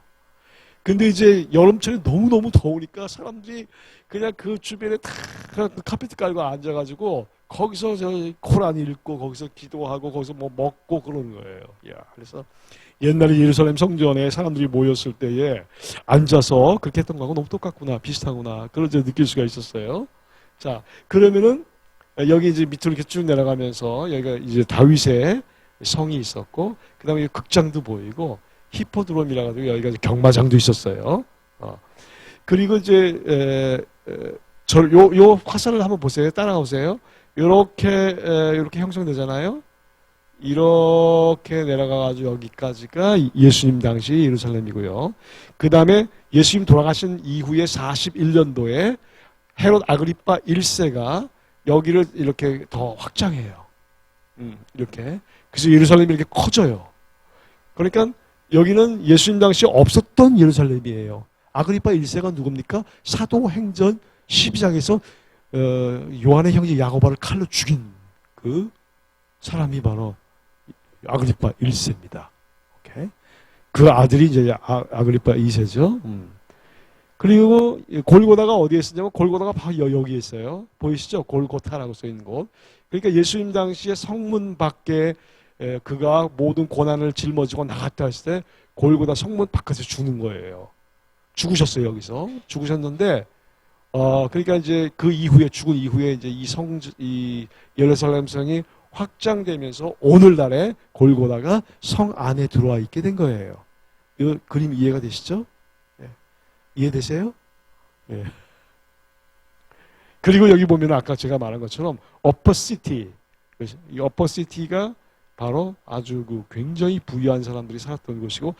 근데 이제 여름철에 너무너무 더우니까 사람들이 그냥 그 주변에 다 카페트 깔고 앉아가지고 거기서 코란 읽고 거기서 기도하고 거기서 뭐 먹고 그러는 거예요. 야, 그래서 옛날에 예루살렘 성전에 사람들이 모였을 때에 앉아서 그렇게 했던 거하고 너무 똑같구나, 비슷하구나, 그걸 이제 느낄 수가 있었어요. 자, 그러면은 여기 이제 밑으로 이렇게 쭉 내려가면서 여기가 이제 다윗의 성이 있었고, 그 다음에 극장도 보이고, 히포드롬이라 가지고 여기가 이제 경마장도 있었어요. 그리고 이제 요 화살을 한번 보세요. 따라가 보세요. 이렇게 형성되잖아요. 이렇게 내려가가지고 여기까지가 예수님 당시 예루살렘이고요. 그 다음에 예수님 돌아가신 이후에 41년도에 헤롯 아그리파 1세가 여기를 이렇게 더 확장해요. 이렇게. 그래서 예루살렘이 이렇게 커져요. 그러니까 여기는 예수님 당시에 없었던 예루살렘이에요. 아그리파 1세가 누굽니까? 사도행전 12장에서 요한의 형제 야고보를 칼로 죽인 그 사람이 바로 아그리파 1세입니다. 오케이? 그 아들이 이제 아그리파 2세죠. 그리고 골고다가 어디에 있었냐면 골고다가 바로 여기에 있어요. 보이시죠? 골고타라고 써 있는 곳. 그러니까 예수님 당시에 성문 밖에 그가 모든 고난을 짊어지고 나갔다 했을 때 골고다 성문 바깥에서 죽는 거예요. 죽으셨어요, 여기서. 죽으셨는데, 그러니까 이제 그 이후에, 죽은 이후에 이제 이 예루살렘 성이 확장되면서 오늘날에 골고다가 성 안에 들어와 있게 된 거예요. 이 그림 이해가 되시죠? 네. 이해되세요? 네. 그리고 여기 보면 아까 제가 말한 것처럼 어퍼 시티, 이 어퍼 시티가 바로 아주 그 굉장히 부유한 사람들이 살았던 곳이고,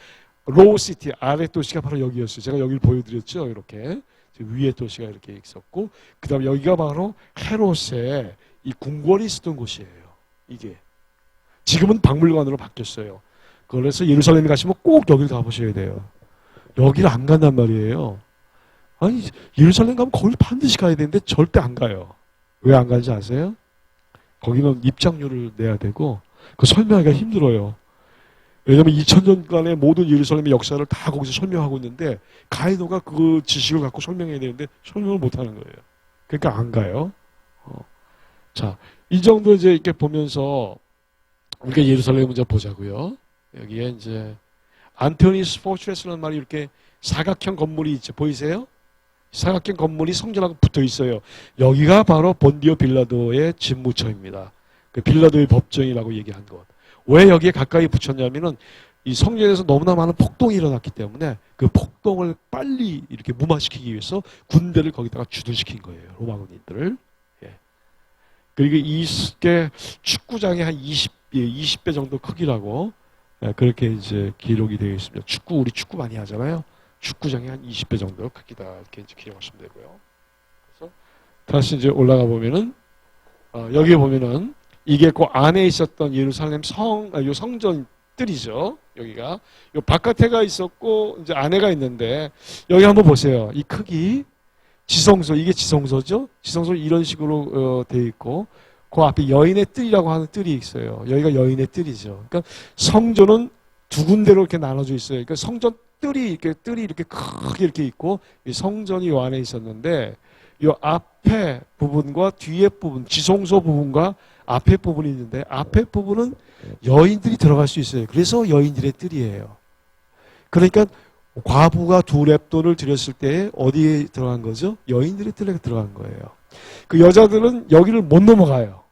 로우 시티, 아래 도시가 바로 여기였어요. 제가 여기를 보여드렸죠. 이렇게 위에 도시가 이렇게 있었고, 그 다음에 여기가 바로 헤롯의 이 궁궐이 있었던 곳이에요. 이게 지금은 박물관으로 바뀌었어요. 그래서 예루살렘에 가시면 꼭 여기를 가보셔야 돼요. 여기를 안 간단 말이에요. 아니, 예루살렘 가면 거기 반드시 가야 되는데 절대 안 가요. 왜 안 가는지 아세요? 거기는 입장료를 내야 되고, 그 설명하기가 힘들어요. 왜냐면 2000년간의 모든 예루살렘의 역사를 다 거기서 설명하고 있는데, 가이드가 그 지식을 갖고 설명해야 되는데 설명을 못 하는 거예요. 그러니까 안 가요. 자, 이 정도 이제 이렇게 보면서 우리가 예루살렘 문제 보자고요. 여기에 이제 안토니스 포트레스라는 말이 이렇게 사각형 건물이 있죠. 보이세요? 사각형 건물이 성전하고 붙어 있어요. 여기가 바로 본디오 빌라도의 집무처입니다. 그 빌라도의 법정이라고 얘기한 것. 왜 여기에 가까이 붙였냐면은 이 성전에서 너무나 많은 폭동이 일어났기 때문에 그 폭동을 빨리 이렇게 무마시키기 위해서 군대를 거기다가 주둔시킨 거예요. 로마 군인들을. 예. 그리고 이게 축구장이 한 20배 정도 크기라고, 예, 그렇게 이제 기록이 되어 있습니다. 우리 축구 많이 하잖아요. 축구장이 한 20배 정도 크기다. 이렇게 이제 기록하시면 되고요. 그래서 다시 이제 올라가 보면은, 여기 보면은 이게 그 안에 있었던 예루살렘 요 성전들이죠. 여기가. 요 바깥에가 있었고, 이제 안에가 있는데, 여기 한번 보세요. 이 크기. 지성소, 이게 지성소죠? 지성소 이런 식으로 되어 있고, 그 앞에 여인의 뜰이라고 하는 뜰이 있어요. 여기가 여인의 뜰이죠. 그러니까 성전은 두 군데로 이렇게 나눠져 있어요. 그러니까 성전 뜰이 이렇게 크게 이렇게 있고, 이 성전이 요 안에 있었는데, 요 앞에 부분과 뒤에 부분, 지성소 부분과 앞에 부분이 있는데, 앞에 부분은 여인들이 들어갈 수 있어요. 그래서 여인들의 뜰이에요. 그러니까 과부가 두 렙돈을 드렸을 때 어디에 들어간 거죠? 여인들의 뜰에 들어간 거예요. 그 여자들은 여기를 못 넘어가요.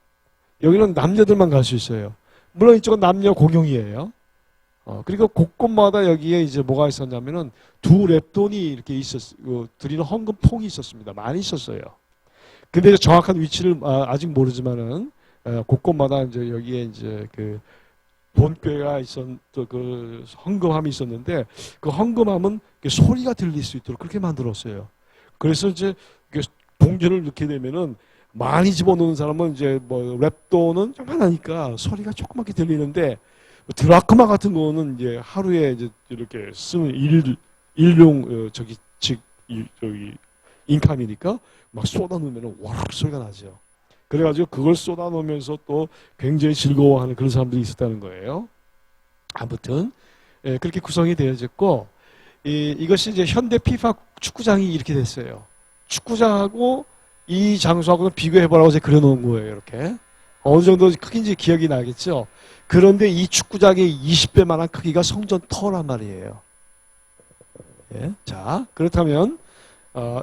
여기는 남녀들만 갈 수 있어요. 물론 이쪽은 남녀 공용이에요. 그리고 곳곳마다 여기에 이제 뭐가 있었냐면은 두 렙돈이 이렇게 드리는 헌금통이 있었습니다. 많이 있었어요. 근데 정확한 위치를 아직 모르지만은 곳곳마다 이제 여기에 이제 그 본교회가 그 헌금함이 있었는데, 그 헌금함은 소리가 들릴 수 있도록 그렇게 만들었어요. 그래서 이제 동전을 넣게 되면은 많이 집어넣는 사람은 이제 뭐 랩돈은 조그만하니까 소리가 조그맣게 들리는데, 드라크마 같은 거는 이제 하루에 이제 이렇게 쓰는 일용 저기 인감이니까 막 쏟아놓으면 와르르 소리가 나죠. 그래가지고 그걸 쏟아놓으면서 또 굉장히 즐거워하는 그런 사람들이 있었다는 거예요. 아무튼 그렇게 구성이 되어졌고, 이것이 이제 현대 피파 축구장이 이렇게 됐어요. 축구장하고 이 장소하고는 비교해보라고 제가 그려놓은 거예요. 이렇게 어느 정도 크기인지 기억이 나겠죠. 그런데 이 축구장의 20배만한 크기가 성전 터란 말이에요. 예? 자, 그렇다면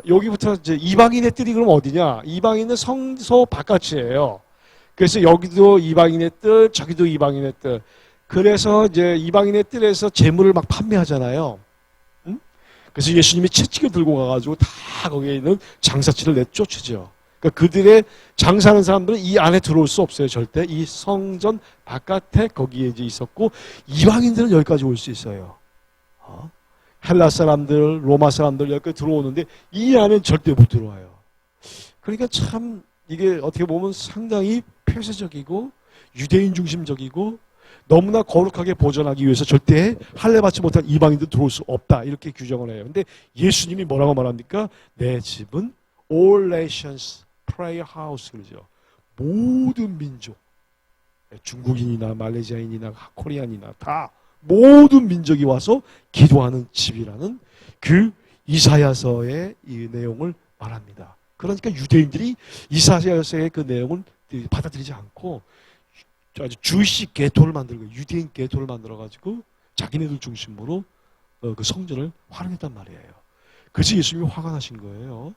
여기부터 이제 이방인의 뜰이 그럼 어디냐? 이방인은 성소 바깥이에요. 그래서 여기도 이방인의 뜰, 저기도 이방인의 뜰. 그래서 이제 이방인의 뜰에서 재물을 막 판매하잖아요. 응? 그래서 예수님이 채찍을 들고 가가지고 다 거기에 있는 장사치를 내쫓으죠. 그러니까 그들의 장사하는 사람들은 이 안에 들어올 수 없어요. 절대. 이 성전 바깥에 거기에 이제 있었고, 이방인들은 여기까지 올 수 있어요. 헬라 사람들, 로마 사람들 여기까지 들어오는데 이 안에 절대 못 들어와요. 그러니까 참 이게 어떻게 보면 상당히 폐쇄적이고 유대인 중심적이고 너무나 거룩하게 보존하기 위해서 절대 할례 받지 못한 이방인들 들어올 수 없다, 이렇게 규정을 해요. 근데 예수님이 뭐라고 말합니까? 내 집은 all nations prayer house, 그러죠. 모든 민족, 중국인이나 말레이시아인이나 코리안이나 다 모든 민족이 와서 기도하는 집이라는 그 이사야서의 이 내용을 말합니다. 그러니까 유대인들이 이사야서의 그 내용을 받아들이지 않고 아주 주이시 게토를 만들고 유대인 게토를 만들어가지고 자기네들 중심으로 그 성전을 활용했단 말이에요. 그래서 예수님이 화가 나신 거예요.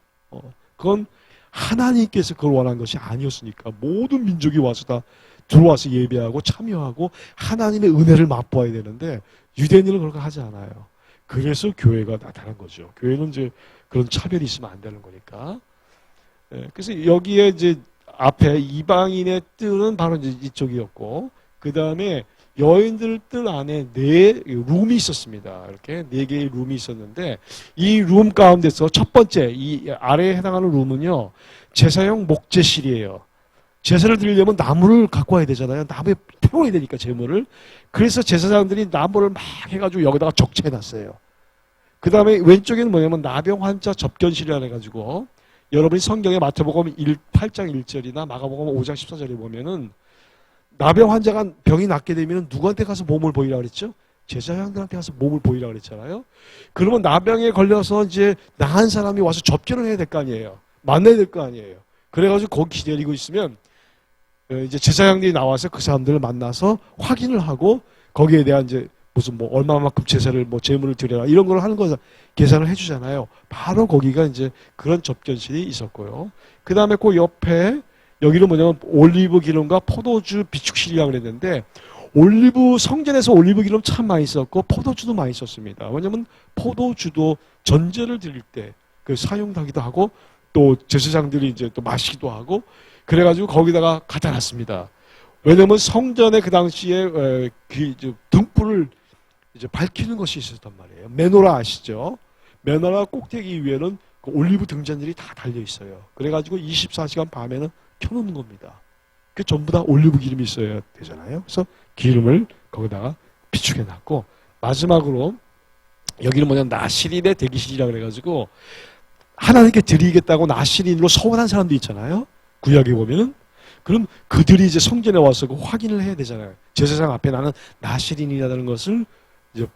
그건 하나님께서 그걸 원한 것이 아니었으니까 모든 민족이 와서 다 들어와서 예배하고 참여하고 하나님의 은혜를 맛보아야 되는데 유대인들은 그렇게 하지 않아요. 그래서 교회가 나타난 거죠. 교회는 이제 그런 차별이 있으면 안 되는 거니까. 그래서 여기에 이제 앞에 이방인의 뜰은 바로 이제 이쪽이었고, 그 다음에 여인들 뜰 안에 네 룸이 있었습니다. 이렇게 네 개의 룸이 있었는데, 이 룸 가운데서 첫 번째, 이 아래에 해당하는 룸은요, 제사용 목재실이에요. 제사를 드리려면 나무를 갖고 와야 되잖아요. 나무에 태워야 되니까 제물을. 그래서 제사장들이 나무를 막 해가지고 여기다가 적재해놨어요. 그 다음에 왼쪽에는 뭐냐면 나병 환자 접견실이라 해가지고, 여러분이 성경에 마태복음 8장 1절이나 마가복음 5장 14절에 보면은 나병 환자가 병이 낫게 되면 누구한테 가서 몸을 보이라고 그랬죠? 제사장들한테 가서 몸을 보이라고 그랬잖아요. 그러면 나병에 걸려서 이제 나은 사람이 와서 접견을 해야 될 거 아니에요. 만나야 될 거 아니에요. 그래가지고 거기 기다리고 있으면 이제 제사장들이 나와서 그 사람들을 만나서 확인을 하고 거기에 대한 이제 무슨 뭐 얼마만큼 제사를 뭐 제물을 드려라 이런 걸 하는 거 계산을 해주잖아요. 바로 거기가 이제 그런 접견실이 있었고요. 그 다음에 그 옆에 여기는 뭐냐면 올리브 기름과 포도주 비축실이라고 그랬는데 올리브 성전에서 올리브 기름 참 많이 썼고 포도주도 많이 썼습니다. 왜냐하면 포도주도 전제를 드릴 때 그 사용하기도 하고 또 제사장들이 이제 또 마시기도 하고 그래가지고 거기다가 갖다 놨습니다. 왜냐하면 성전에 그 당시에 등불을 이제 밝히는 것이 있었단 말이에요. 메노라 아시죠? 메노라 꼭대기 위에는 그 올리브 등잔들이 다 달려 있어요. 그래가지고 24시간 밤에는 켜놓는 겁니다. 그 전부 다 올리브 기름이 있어야 되잖아요. 그래서 기름을 거기다가 비축해 놨고 마지막으로 여기는 뭐냐면 나시린의 대기실이라 그래가지고 하나님께 드리겠다고 나시린으로 서원한 사람도 있잖아요. 구약에 보면은 그럼 그들이 이제 성전에 와서 그 확인을 해야 되잖아요. 제사장 앞에 나는 나시린이라는 것을 이제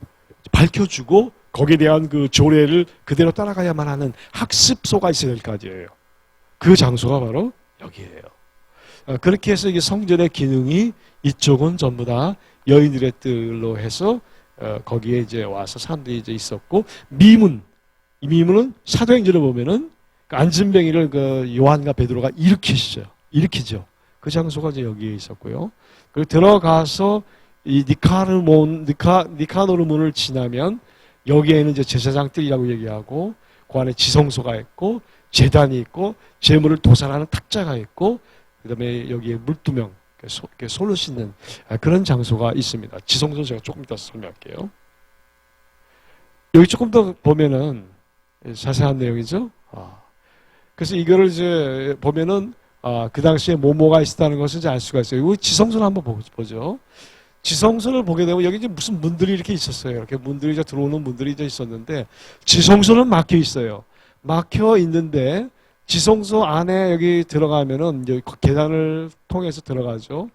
밝혀주고 거기에 대한 그 조례를 그대로 따라가야만 하는 학습소가 있어야 될 거 아니에요. 그 장소가 바로 여기예요. 그렇게 해서 이게 성전의 기능이 이쪽은 전부 다 여인들의 뜰로 해서 거기에 이제 와서 사람들이 이제 있었고 미문, 이 미문은 사도행전을 보면은 그 안진뱅이를 그 요한과 베드로가 일으키죠. 그 장소가 이제 여기에 있었고요. 그리고 들어가서 이 니카노르 문을 지나면 여기에는 이제 제사장 뜰이라고 얘기하고 그 안에 지성소가 있고 제단이 있고 제물을 도살하는 탁자가 있고 그다음에 여기에 물두명 솔로 씻는 그런 장소가 있습니다. 지성소 제가 조금 이따 설명할게요. 여기 조금 더 보면은 자세한 내용이죠. 그래서 이거를 이제 보면은 그 당시에 뭐가 있었다는 것을 이제 알 수가 있어요. 이 지성소를 한번 보죠. 지성소를 보게 되면 여기 이제 무슨 문들이 이렇게 있었어요. 이렇게 문들이 이제 들어오는 문들이 이제 있었는데 지성소는 막혀 있어요. 막혀 있는데 지성소 안에 여기 들어가면은 여기 계단을 통해서 들어가죠.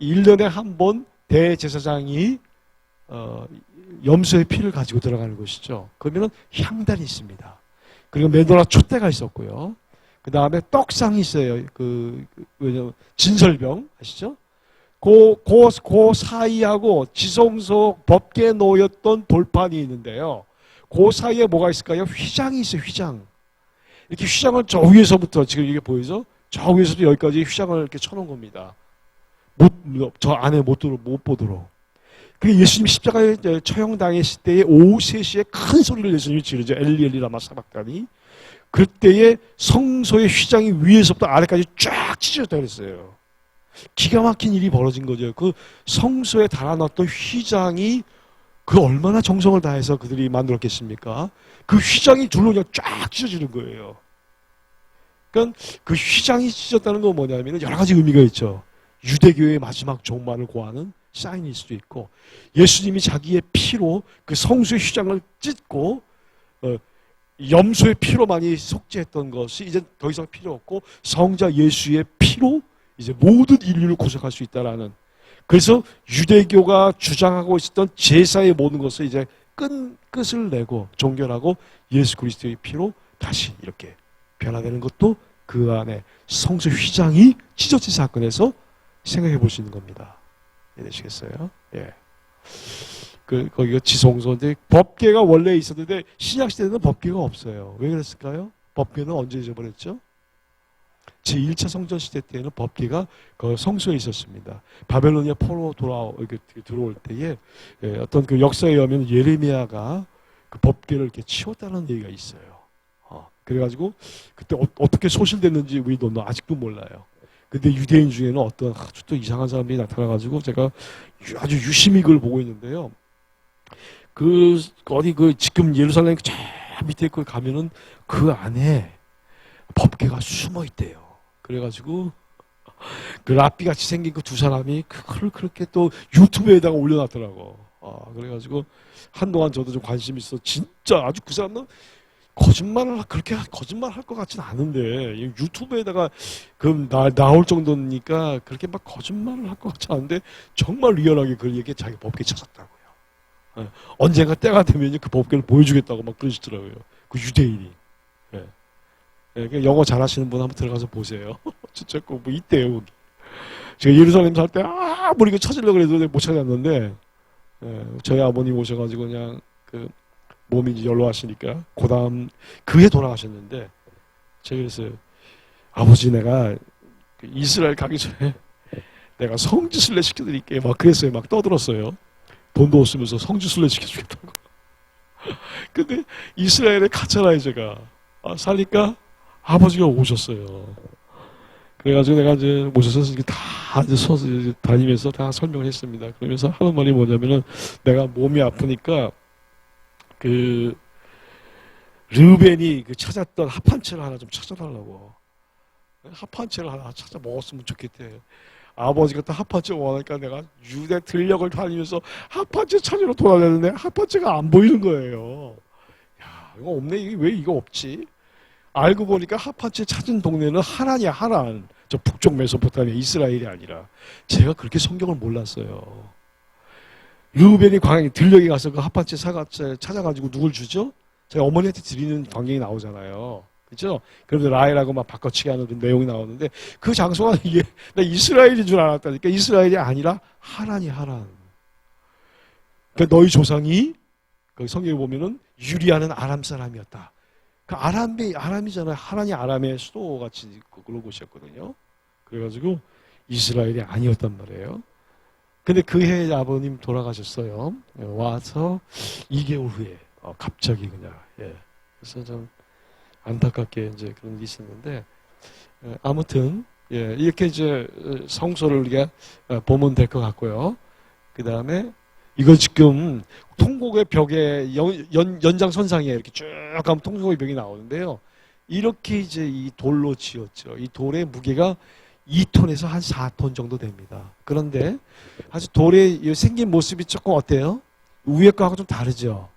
1년에 한 번 대제사장이 염소의 피를 가지고 들어가는 것이죠. 그러면은 향단이 있습니다. 그리고 메노라 촛대가 있었고요. 그 다음에 떡상이 있어요. 진설병 아시죠? 그 사이하고 지성소 법궤에 놓였던 돌판이 있는데요. 그 사이에 뭐가 있을까요? 휘장이 있어요. 휘장. 이렇게 휘장을 저 위에서부터 지금 이게 보이죠? 저 위에서부터 여기까지 휘장을 이렇게 쳐놓은 겁니다. 저 안에 못 보도록. 그게 예수님이 십자가에 처형당했을 때에 오후 3시에 큰 소리를 예수님이 지르죠. 엘리 엘리 라마 사박다니. 그때에 성소의 휘장이 위에서부터 아래까지 쫙 찢어졌다 그랬어요. 기가 막힌 일이 벌어진 거죠. 그 성소에 달아놨던 휘장이 그 얼마나 정성을 다해서 그들이 만들었겠습니까? 그 휘장이 둘로 그냥 쫙 찢어지는 거예요. 그러니까 그 휘장이 찢어졌다는 건 뭐냐면 여러 가지 의미가 있죠. 유대교의 마지막 종말을 고하는 사인일 수도 있고 예수님이 자기의 피로 그 성소의 휘장을 찢고 염소의 피로 많이 속죄했던 것이 이제 더 이상 필요 없고 성자 예수의 피로 이제 모든 인류를 구속할 수 있다라는 그래서 유대교가 주장하고 있었던 제사의 모든 것을 이제 끝을 내고 종결하고 예수 그리스도의 피로 다시 이렇게 변화되는 것도 그 안에 성소 휘장이 찢어진 사건에서 생각해 볼 수 있는 겁니다. 이해되시겠어요? 예. 거기가 지성소인데 법궤가 원래 있었는데 신약 시대는 법궤가 없어요. 왜 그랬을까요? 법궤는 언제 잊어버렸죠? 제1차 성전 시대 때에는 법궤가 그 성소에 있었습니다. 바벨로니아 포로 이렇게 들어올 때에 어떤 그 역사에 의하면 예레미야가 그 법궤를 이렇게 치웠다는 얘기가 있어요. 그래가지고 그때 어떻게 소실됐는지 우리도 아직도 몰라요. 근데 유대인 중에는 어떤 아주 또 이상한 사람들이 나타나가지고 제가 아주 유심히 그걸 보고 있는데요. 어디 지금 예루살렘 저 밑에 가면은 그 안에 법궤가 숨어 있대요. 그래가지고 그 랍비 같이 생긴 그 두 사람이 그걸 그렇게 또 유튜브에다가 올려놨더라고. 그래가지고 한동안 저도 좀 관심이 있어. 진짜 아주 그 사람은 그렇게 거짓말 할 것 같진 않은데 유튜브에다가 나올 정도니까 그렇게 막 거짓말을 할 것 같지 않은데 정말 리얼하게 그 얘기에 자기 법궤 찾았다고요. 언젠가 때가 되면 그 법궤를 보여주겠다고 막 그러시더라고요. 그 유대인이. 영어 잘하시는 분 한번 들어가서 보세요. 진짜 뭐 있대요. 거기. 제가 예루살렘 살 때 아무리 이거 찾으려고 해도 못 찾았는데 저희 아버님 오셔가지고 그냥 몸이 이제 연로하시니까 그다음 그해 돌아가셨는데 제가 그랬어요. 아버지 내가 이스라엘 가기 전에 내가 성지순례 시켜드릴게 막 그랬어요. 막 떠들었어요. 돈도 없으면서 성지순례 시켜주겠다고. 근데 이스라엘에 갔잖아요. 제가 살니까 아버지가 오셨어요. 그래가지고 내가 이제 모셔서 다 이제 서서 다니면서 다 설명을 했습니다. 그러면서 하는 말이 뭐냐면은 내가 몸이 아프니까 르벤이 찾았던 합판체를 하나 좀 찾아달라고. 합판체를 하나 찾아 먹었으면 좋겠대. 아버지가 또 합판체 원하니까 내가 유대 들녘을 다니면서 합판체 찾으러 돌아다녔는데 합판체가 안 보이는 거예요. 야, 이거 없네. 왜 이거 없지? 알고 보니까 합판체 찾은 동네는 하란이야, 하란. 저 북쪽 메소포타미아 이스라엘이 아니라. 제가 그렇게 성경을 몰랐어요. 르우벤이 광야에 들녘에 가서 그 합판체 찾아가지고 누굴 주죠? 저희 어머니한테 드리는 광경이 나오잖아요. 그죠? 그런데 라헬하고 막 바꿔치기 하는 그 내용이 나오는데 그 장소가 이게 나 이스라엘인 줄 알았다니까. 이스라엘이 아니라 하란이 하란. 그러니까 너희 조상이 그 성경에 보면은 유리하는 아람 사람이었다. 그 아람이잖아요. 하란이 아람의 수도같이 그런 곳이었거든요. 그래가지고 이스라엘이 아니었단 말이에요. 근데 그 해에 아버님 돌아가셨어요. 와서 2개월 후에 갑자기 그냥 그래서 좀 안타깝게 이제 그런 게 있었는데 아무튼 이렇게 이제 성소를 우리가 보면 될 것 같고요. 그 다음에 이거 지금 통곡의 벽에 연장선상에 이렇게 쭉 가면 통곡의 벽이 나오는데요. 이렇게 이제 이 돌로 지었죠. 이 돌의 무게가 2톤에서 한 4톤 정도 됩니다. 그런데 아주 돌의 생긴 모습이 조금 어때요? 위에 거하고 좀 다르죠.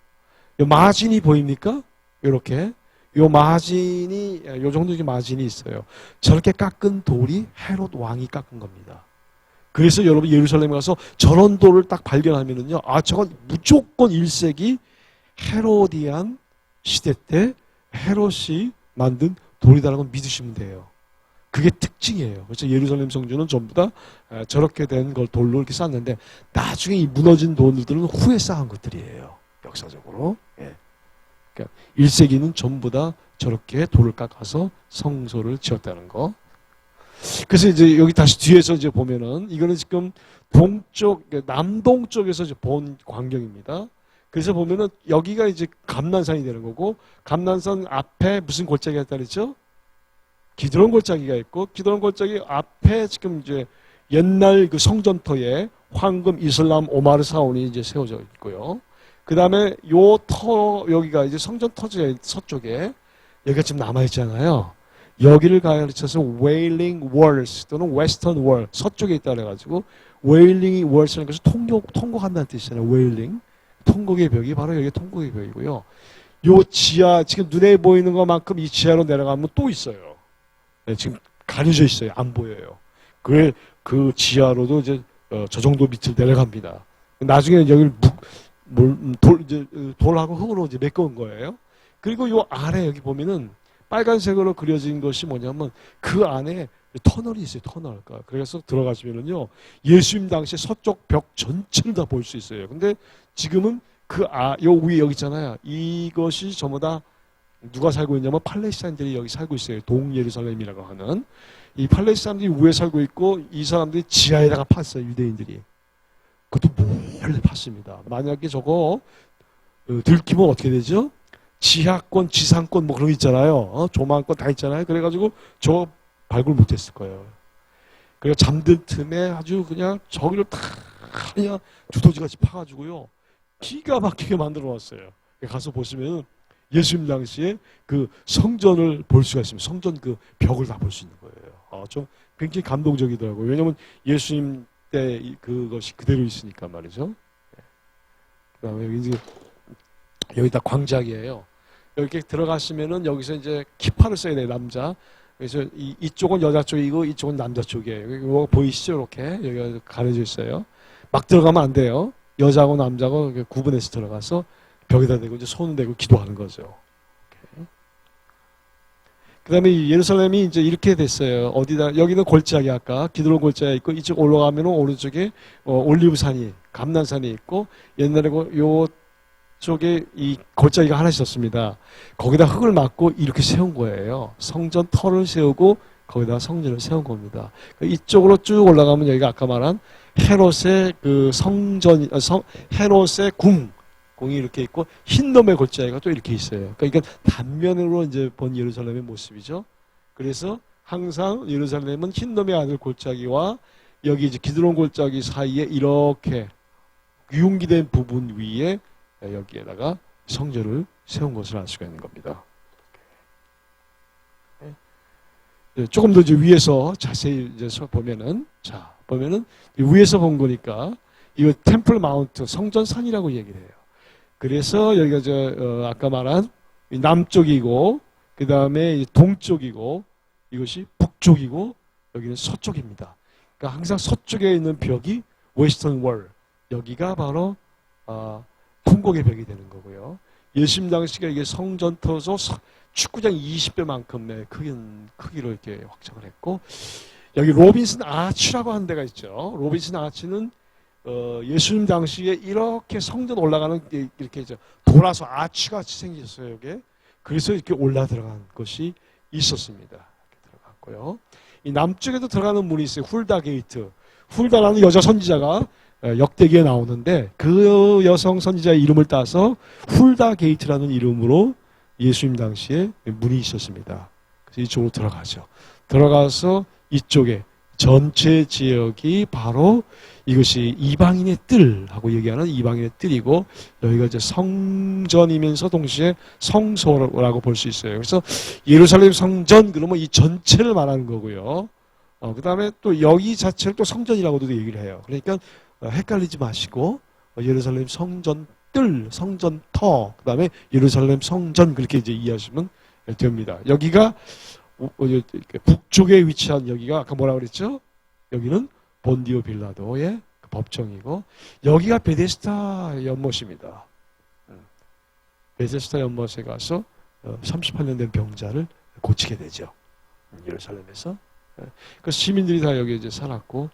요 마진이 보입니까? 이렇게. 요 마진이, 요 정도 마진이 있어요. 저렇게 깎은 돌이 헤롯 왕이 깎은 겁니다. 그래서 여러분 예루살렘에 가서 저런 돌을 딱 발견하면은요, 저건 무조건 1세기 헤로디안 시대 때 헤롯이 만든 돌이다라는 걸 믿으시면 돼요. 그게 특징이에요. 그래서 예루살렘 성전은 전부 다 저렇게 된 걸 돌로 이렇게 쌓는데 나중에 이 무너진 돌들은 후에 쌓은 것들이에요. 역사적으로. 그러니까 1세기는 전부 다 저렇게 돌을 깎아서 성소를 지었다는 거. 그래서 이제 여기 다시 뒤에서 이제 보면은 이거는 지금 남동쪽에서 이제 본 광경입니다. 그래서 보면은 여기가 이제 감난산이 되는 거고 감난산 앞에 무슨 골짜기가 있다 그랬죠? 기드론 골짜기가 있고 기드론 골짜기 앞에 지금 이제 옛날 그 성전터에 황금 이슬람 오마르 사원이 이제 세워져 있고요. 그 다음에 여기가 이제 성전터 서쪽에 여기가 지금 남아있잖아요. 여기를 가르쳐서 웨일링 월스 또는 웨스턴 월 서쪽에 있다 그래가지고 웨일링이 월스라는 것이 통곡한다는 뜻이잖아요. 웨일링. 통곡의 벽이 바로 여기 통곡의 벽이고요. 요 지하 지금 눈에 보이는 것만큼 이 지하로 내려가면 또 있어요. 지금 가려져 있어요. 안 보여요. 그 지하로도 이제 저 정도 밑을 내려갑니다. 나중에 여기를 돌하고 흙으로 이제 메꿔온 거예요. 그리고 요 아래 여기 보면은 빨간색으로 그려진 것이 뭐냐면 그 안에 터널이 있어요, 터널. 그래서 들어가시면은요, 예수님 당시에 서쪽 벽 전체를 다 볼 수 있어요. 근데 지금은 요 위에 여기 있잖아요. 이것이 전부 다 누가 살고 있냐면 팔레스타인들이 여기 살고 있어요. 동예루살렘이라고 하는. 이 팔레스타인들이 위에 살고 있고, 이 사람들이 지하에다가 팠어요, 유대인들이. 그것도 몰래 팠습니다. 만약에 저거 들키면 어떻게 되죠? 지하권, 지상권 뭐 그런 거 있잖아요. 조망권 다 있잖아요. 그래가지고 저거 발굴 못했을 거예요. 그래서 잠든 틈에 아주 그냥 저기를 다 그냥 두더지같이 파가지고요. 기가 막히게 만들어 놨어요. 가서 보시면 예수님 당시에 그 성전을 볼 수가 있습니다. 성전 그 벽을 다 볼 수 있는 거예요. 좀 굉장히 감동적이더라고요. 왜냐면 예수님 때 그것이 그대로 있으니까 말이죠. 그 다음에 여기 이제 여기다 광작이에요. 여기 들어가시면은 여기서 이제 키파를 써야 돼요, 남자. 그래서 이쪽은 여자 쪽이고 이쪽은 남자 쪽이에요. 이거 보이시죠? 이렇게 여기가 가려져 있어요. 막 들어가면 안 돼요. 여자하고 남자하고 구분해서 들어가서 벽에다 대고 이제 손을 대고 기도하는 거죠. 그 다음에 예루살렘이 이제 이렇게 됐어요. 어디다, 여기는 골짜기 아까, 기드론 골짜기가 있고, 이쪽 올라가면 오른쪽에 올리브산이, 감난산이 있고, 옛날에 요 쪽에 이 골짜기가 하나 있었습니다. 거기다 흙을 막고 이렇게 세운 거예요. 성전 터를 세우고, 거기다 성전을 세운 겁니다. 이쪽으로 쭉 올라가면 여기가 아까 말한 헤롯의 그 성전, 헤롯의 궁이 이렇게 있고 흰돔의 골짜기가 또 이렇게 있어요. 그러니까 단면으로 이제 본 예루살렘의 모습이죠. 그래서 항상 예루살렘은 흰돔의 아들 골짜기와 여기 이제 기드론 골짜기 사이에 이렇게 융기된 부분 위에 여기에다가 성전을 세운 것을 알 수가 있는 겁니다. 조금 더 이제 위에서 자세히 이제 보면은, 위에서 본 거니까 이거 템플 마운트 성전산이라고 얘기를 해요. 그래서 여기가 아까 말한 남쪽이고, 그 다음에 동쪽이고, 이것이 북쪽이고, 여기는 서쪽입니다. 그러니까 항상 서쪽에 있는 벽이 웨스턴 월, 여기가 바로 통곡의 벽이 되는 거고요. 예수님 당시가 이게 성전 터서 축구장 20배만큼의 크기로 이렇게 확장을 했고, 여기 로빈슨 아치라고 하는 데가 있죠. 로빈슨 아치는 예수님 당시에 이렇게 성전 올라가는 이렇게 돌아서 아치같이 생겼어요, 이게. 그래서 이렇게 올라 들어간 것이 있었습니다. 이렇게 들어갔고요. 이 남쪽에도 들어가는 문이 있어요. 훌다 게이트. 훌다라는 여자 선지자가 역대기에 나오는데 그 여성 선지자의 이름을 따서 훌다 게이트라는 이름으로 예수님 당시에 문이 있었습니다. 그래서 이쪽으로 들어가죠. 들어가서 이쪽에 전체 지역이 바로 이것이 이방인의 뜰하고 얘기하는 이방인의 뜰이고, 여기가 이제 성전이면서 동시에 성소라고 볼 수 있어요. 그래서 예루살렘 성전 그러면 이 전체를 말하는 거고요. 그 다음에 또 여기 자체를 또 성전이라고도 얘기를 해요. 그러니까 헷갈리지 마시고 예루살렘 성전 뜰, 성전 터, 그 다음에 예루살렘 성전 그렇게 이제 이해하시면 됩니다. 여기가 북쪽에 위치한 여기가 아까 뭐라고 그랬죠? 여기는 본디오 빌라도의 법정이고, 여기가 베데스다 연못입니다. 베데스다 연못에 가서 38년 된 병자를 고치게 되죠. 예루살렘에서. 그 시민들이 다 여기 이제 살았고,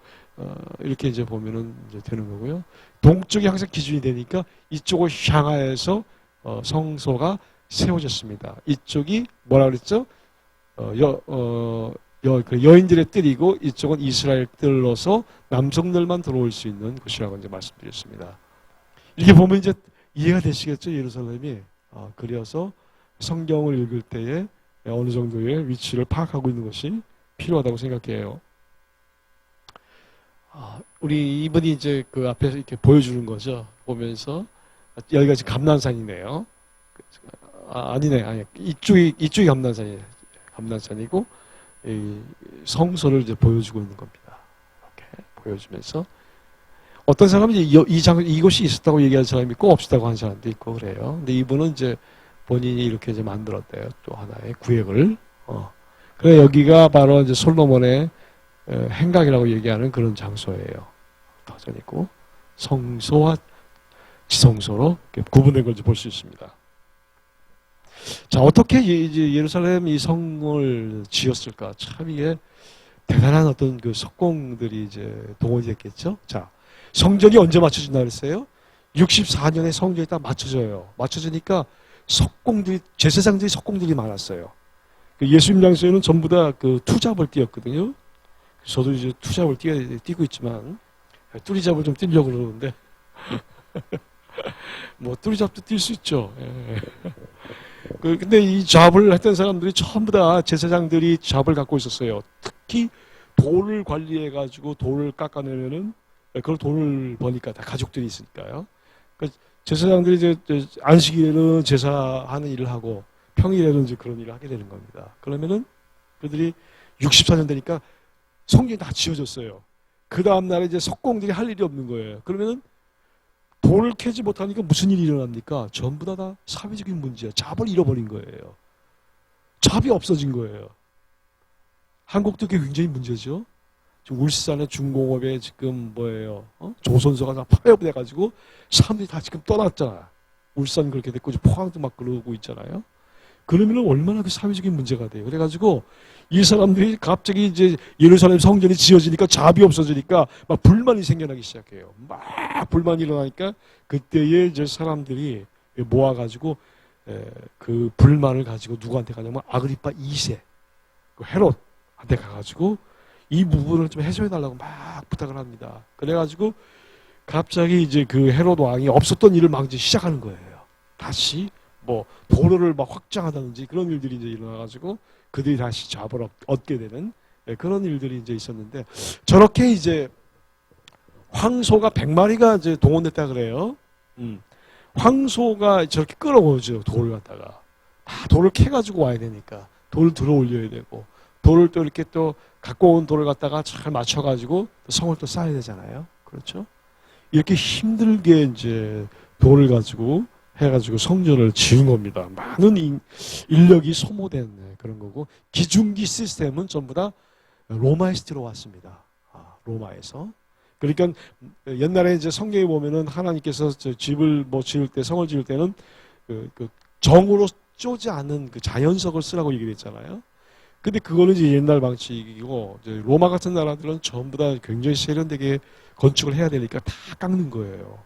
이렇게 이제 보면은 이제 되는 거고요. 동쪽이 항상 기준이 되니까 이쪽을 향하여서 성소가 세워졌습니다. 이쪽이 뭐라 그랬죠? 여인들의 뜰이고, 이쪽은 이스라엘 뜰로서 남성들만 들어올 수 있는 곳이라고 이제 말씀드렸습니다. 이렇게 보면 이제 이해가 되시겠죠? 예루살렘이. 그려서 성경을 읽을 때에 어느 정도의 위치를 파악하고 있는 것이 필요하다고 생각해요. 우리 이분이 이제 그 앞에서 이렇게 보여주는 거죠. 보면서 여기가 지금 감난산이네요. 아니네. 이쪽이 감난산이에요. 감난산이고, 이 성소를 이제 보여주고 있는 겁니다. 이렇게 보여주면서 어떤 사람은 이제 이곳이 있었다고 얘기하는 사람이 있고 없었다고 하는 사람도 있고 그래요. 근데 이분은 이제 본인이 이렇게 이제 만들었대요. 또 하나의 구획을. 그래 여기가 바로 이제 솔로몬의 행각이라고 얘기하는 그런 장소예요. 터전 있고 성소와 지성소로 구분된 걸 볼 수 있습니다. 자, 어떻게 이제 예루살렘 이 성을 지었을까? 참 이게 대단한 어떤 그 석공들이 이제 동원이 됐겠죠. 자, 성전이 언제 맞춰진다 그랬어요? 64년에 성전이 딱 맞춰져요. 맞춰지니까 석공들이, 제사장들이 석공들이 많았어요. 그 예수님 당시에는 전부 다 그 투잡을 띄었거든요. 저도 이제 투잡을 띄고 있지만, 뚜리잡을 좀 띄려고 그러는데, 뭐, 뚜리잡도 뛸 수 있죠. 예. 근데 이 잡을 했던 사람들이 전부 다 제사장들이 잡을 갖고 있었어요. 특히 돌을 관리해가지고 돌을 깎아내면은, 그걸 돈을 버니까 다 가족들이 있으니까요. 그러니까 제사장들이 이제 안식일에는 제사하는 일을 하고 평일에는 이제 그런 일을 하게 되는 겁니다. 그러면은 그들이 64년 되니까 성전이 다 지어졌어요. 그 다음날에 이제 석공들이 할 일이 없는 거예요. 그러면은 돌을 캐지 못하니까 무슨 일이 일어납니까? 전부 다 사회적인 문제야. 잡을 잃어버린 거예요. 잡이 없어진 거예요. 한국도 그게 굉장히 문제죠. 지금 울산의 중공업에 지금 뭐예요? 조선소가 다 파업돼가지고 사람들이 다 지금 떠났잖아. 울산 그렇게 됐고 포항도 막 그러고 있잖아요. 그러면 얼마나 그 사회적인 문제가 돼요. 그래가지고 이 사람들이 갑자기 이제 예루살렘 성전이 지어지니까 잡이 없어지니까 막 불만이 생겨나기 시작해요. 막 불만이 일어나니까 그때에 이제 사람들이 모아가지고 그 불만을 가지고 누구한테 가냐면 아그리파 2세, 그 헤롯한테 가가지고 이 부분을 좀 해소해달라고 막 부탁을 합니다. 그래가지고 갑자기 이제 그 헤롯 왕이 없었던 일을 막 이제 시작하는 거예요. 다시 뭐 도로를 막 확장하다든지 그런 일들이 이제 일어나가지고 그들이 다시 잡을 얻게 되는 그런 일들이 이제 있었는데 저렇게 이제 황소가 100마리가 이제 동원됐다 그래요. 황소가 저렇게 끌어오죠. 돌을 갖다가 다 돌을 캐가지고 와야 되니까 돌을 들어 올려야 되고 돌을 또 이렇게 또 갖고 온 돌을 갖다가 잘 맞춰가지고 성을 또 쌓아야 되잖아요. 그렇죠? 이렇게 힘들게 이제 돌을 가지고 해가지고 성전을 지은 겁니다. 많은 인력이 소모된 그런 거고 기중기 시스템은 전부 다 로마에서 들어왔습니다. 로마에서. 그러니까 옛날에 이제 성경에 보면은 하나님께서 집을 뭐 지을 때 성을 지을 때는 그 정으로 쪼지 않은 그 자연석을 쓰라고 얘기를 했잖아요. 근데 그거는 이제 옛날 방식이고 이제 로마 같은 나라들은 전부 다 굉장히 세련되게 건축을 해야 되니까 다 깎는 거예요.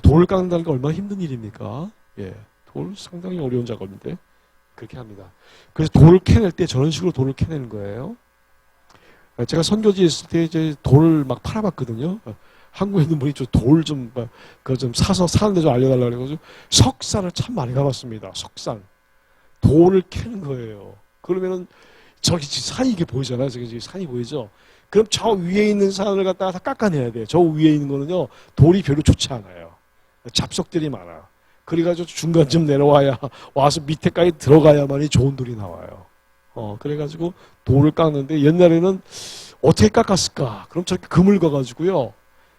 돌을 깎는다는 게 얼마나 힘든 일입니까? 예, 돌 상당히 어려운 작업인데 그렇게 합니다. 그래서 돌을 캐낼 때 저런 식으로 돌을 캐내는 거예요. 제가 선교지에 있을 때 이제 돌을 막 팔아봤거든요. 한국에 있는 분이 돌 좀 그거 좀 사서 사는데 좀 알려달라고 그래가지고 석산을 참 많이 가봤습니다. 석산 돌을 캐는 거예요. 그러면은 저기 산이 이게 보이잖아요. 저기 산이 보이죠? 그럼 저 위에 있는 산을 갖다가 다 깎아내야 돼요. 저 위에 있는 거는요 돌이 별로 좋지 않아요. 잡석들이 많아. 그래가지고 중간쯤 내려와야 와서 밑에까지 들어가야만이 좋은 돌이 나와요. 그래가지고 돌을 깎는데 옛날에는 어떻게 깎았을까? 그럼 저렇게 금을 가가지고요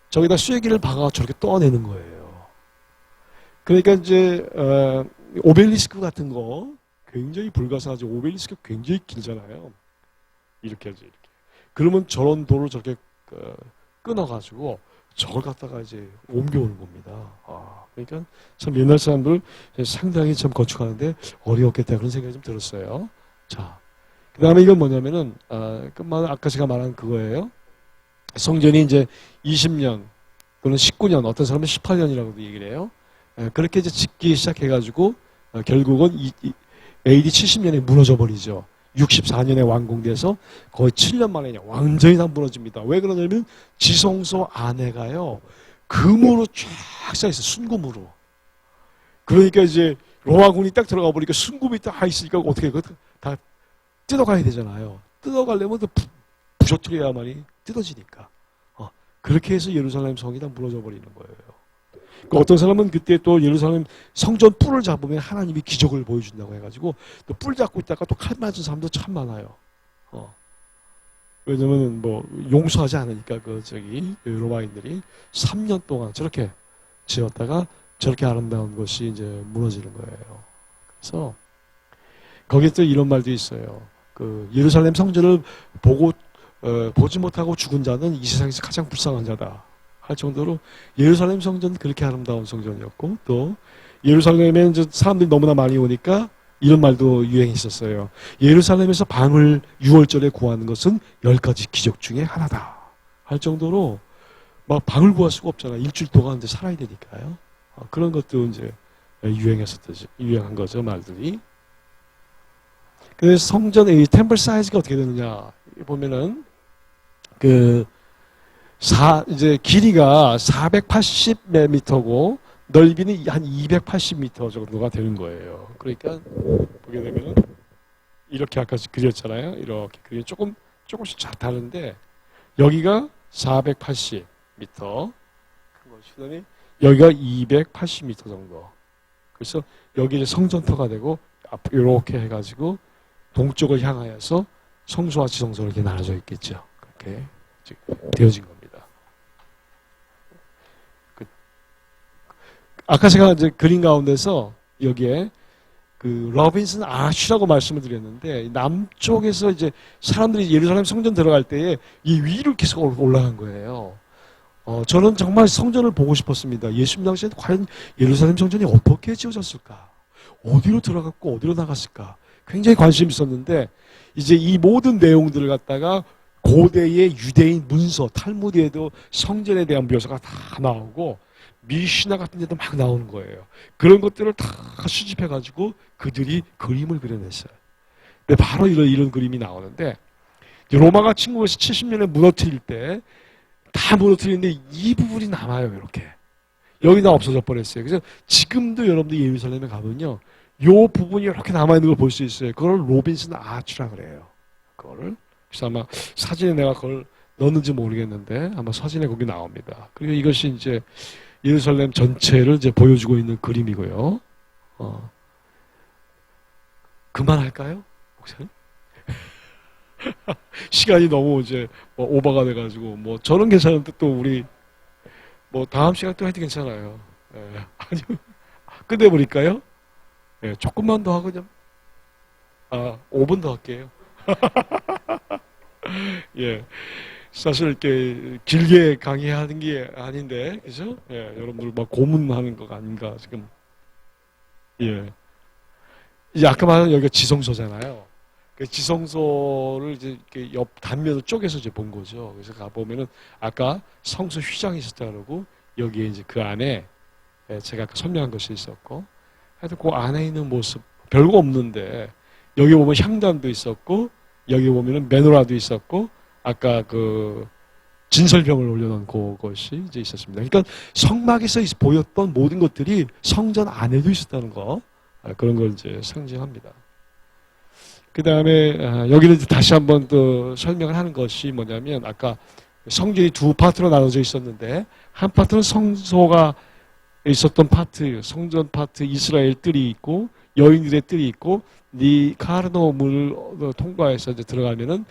저기다 쐐기를 박아 저렇게 떠내는 거예요. 그러니까 이제 오벨리스크 같은 거 굉장히 불가사하죠. 오벨리스크 굉장히 길잖아요. 이렇게 하죠. 이렇게. 그러면 저런 돌을 저렇게 끊어가지고 저걸 갖다가 이제 옮겨오는 겁니다. 그러니까 참 옛날 사람들 상당히 참 건축하는데 어려웠겠다 그런 생각이 좀 들었어요. 자, 그 다음에 이건 뭐냐면은, 아까 제가 말한 그거예요. 성전이 이제 20년 또는 19년, 어떤 사람은 18년이라고도 얘기를 해요. 그렇게 이제 짓기 시작해가지고, 결국은 AD 70년에 무너져 버리죠. 64년에 완공돼서 거의 7년 만에 완전히 다 무너집니다. 왜 그러냐면 지성소 안에가요 금으로 쫙 쌓여있어요. 순금으로. 그러니까 이제 로마군이 딱 들어가 보니까 순금이 딱 있으니까 어떻게 다 뜯어가야 되잖아요. 뜯어가려면 부셔뜨려야만이 뜯어지니까. 그렇게 해서 예루살렘 성이 다 무너져 버리는 거예요. 그러니까 어떤 사람은 그때 또 예루살렘 성전 뿔을 잡으면 하나님이 기적을 보여준다고 해가지고 또 뿔 잡고 있다가 또 칼 맞은 사람도 참 많아요. 왜냐면 뭐 용서하지 않으니까 로마인들이 3년 동안 저렇게 지었다가 저렇게 아름다운 것이 이제 무너지는 거예요. 그래서 거기에 또 이런 말도 있어요. 그 예루살렘 성전을 보지 못하고 죽은 자는 이 세상에서 가장 불쌍한 자다. 할 정도로 예루살렘 성전은 그렇게 아름다운 성전이었고 또 예루살렘에 이제 사람들이 너무나 많이 오니까 이런 말도 유행했었어요. 예루살렘에서 방을 6월절에 구하는 것은 10가지 기적 중에 하나다. 할 정도로 막 방을 구할 수가 없잖아. 일주일 동안 이제 살아야 되니까요. 그런 것도 이제 유행한 거죠, 말들이. 그래서 성전의 이 템플 사이즈가 어떻게 되느냐 보면은 이제 길이가 480m고 넓이는 한 280m 정도가 되는 거예요. 그러니까 보게 되면은 이렇게 아까 그렸잖아요. 이렇게 그리 조금씩 다른데 여기가 480m, 그다음에 여기가 280m 정도. 그래서 여기 이제 성전터가 되고 이렇게 해가지고 동쪽을 향하여서 성소와 지성소로 이렇게 나눠져 있겠죠. 그렇게 되어진 겁니다. 아까 제가 이제 그림 가운데서 여기에 러빈슨 아쉬라고 말씀을 드렸는데 남쪽에서 이제 사람들이 예루살렘 성전 들어갈 때에 이 위로 계속 올라간 거예요. 저는 정말 성전을 보고 싶었습니다. 예수님 당시에 과연 예루살렘 성전이 어떻게 지어졌을까? 어디로 들어갔고 어디로 나갔을까? 굉장히 관심이 있었는데 이제 이 모든 내용들을 갖다가 고대의 유대인 문서, 탈무드에도 성전에 대한 묘사가 다 나오고 미시나 같은 데도 막 나오는 거예요. 그런 것들을 다 수집해가지고 그들이 그림을 그려냈어요. 근데 바로 이런 그림이 나오는데 로마가 1970년에 무너뜨릴 때 다 무너뜨리는데 이 부분이 남아요. 이렇게. 여기 다 없어져 버렸어요. 그래서 지금도 여러분들이 예루살렘에 가면요. 요 부분이 이렇게 남아있는 걸 볼 수 있어요. 그걸 로빈슨 아치라 그래요. 그거를. 그래서 아마 사진에 내가 그걸 넣었는지 모르겠는데 아마 사진에 거기 나옵니다. 그리고 이것이 이제 예루살렘 전체를 이제 보여주고 있는 그림이고요. 그만할까요? 목사님? 시간이 너무 이제 오버가 돼가지고 저는 괜찮은데 또 우리 다음 시간 또 해도 괜찮아요. 예. 아니면 끝내버릴까요? 예, 조금만 더 하고 5분 더 할게요. 예. 사실 이렇게 길게 강의하는 게 아닌데, 그죠? 예, 여러분들 막 고문하는 거 아닌가, 지금. 예. 이제 아까 말한 여기가 지성소잖아요. 그 지성소를 이제 이렇게 옆 단면을 쪼개서 이제 본 거죠. 그래서 가보면은 아까 성소 휘장이 있었다 그러고, 여기에 이제 그 안에 제가 아까 설명한 것이 있었고, 하여튼 그 안에 있는 모습, 별거 없는데, 여기 보면 향단도 있었고, 여기 보면은 메노라도 있었고, 아까 진설병을 올려놓은 그것이 이제 있었습니다. 그러니까 성막에서 보였던 모든 것들이 성전 안에도 있었다는 거, 그런 걸 이제 상징합니다. 그 다음에 여기는 이제 다시 한번 또 설명을 하는 것이 뭐냐면 아까 성전이 두 파트로 나눠져 있었는데 한 파트는 성소가 있었던 파트, 성전 파트 이스라엘 뜰이 있고 여인들의 뜰이 있고 카르노문을 통과해서 이제 들어가면은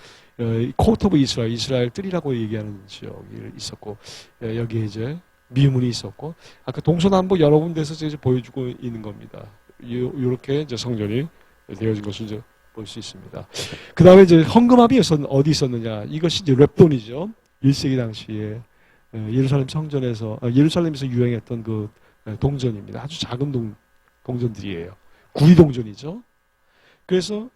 코트 오브 이스라엘 뜰이라고 얘기하는 지역이 있었고 여기에 이제 미문이 있었고 아까 동서남북 여러 군데서 이제 보여주고 있는 겁니다. 이렇게 이제 성전이 되어진 것을 이제 볼 수 있습니다. 그 다음에 이제 헌금합이 어디 있었느냐? 이것이 이제 렙돈이죠. 1세기 당시에 예루살렘에서 유행했던 그 동전입니다. 아주 작은 동전들이에요. 구리 동전이죠. 그래서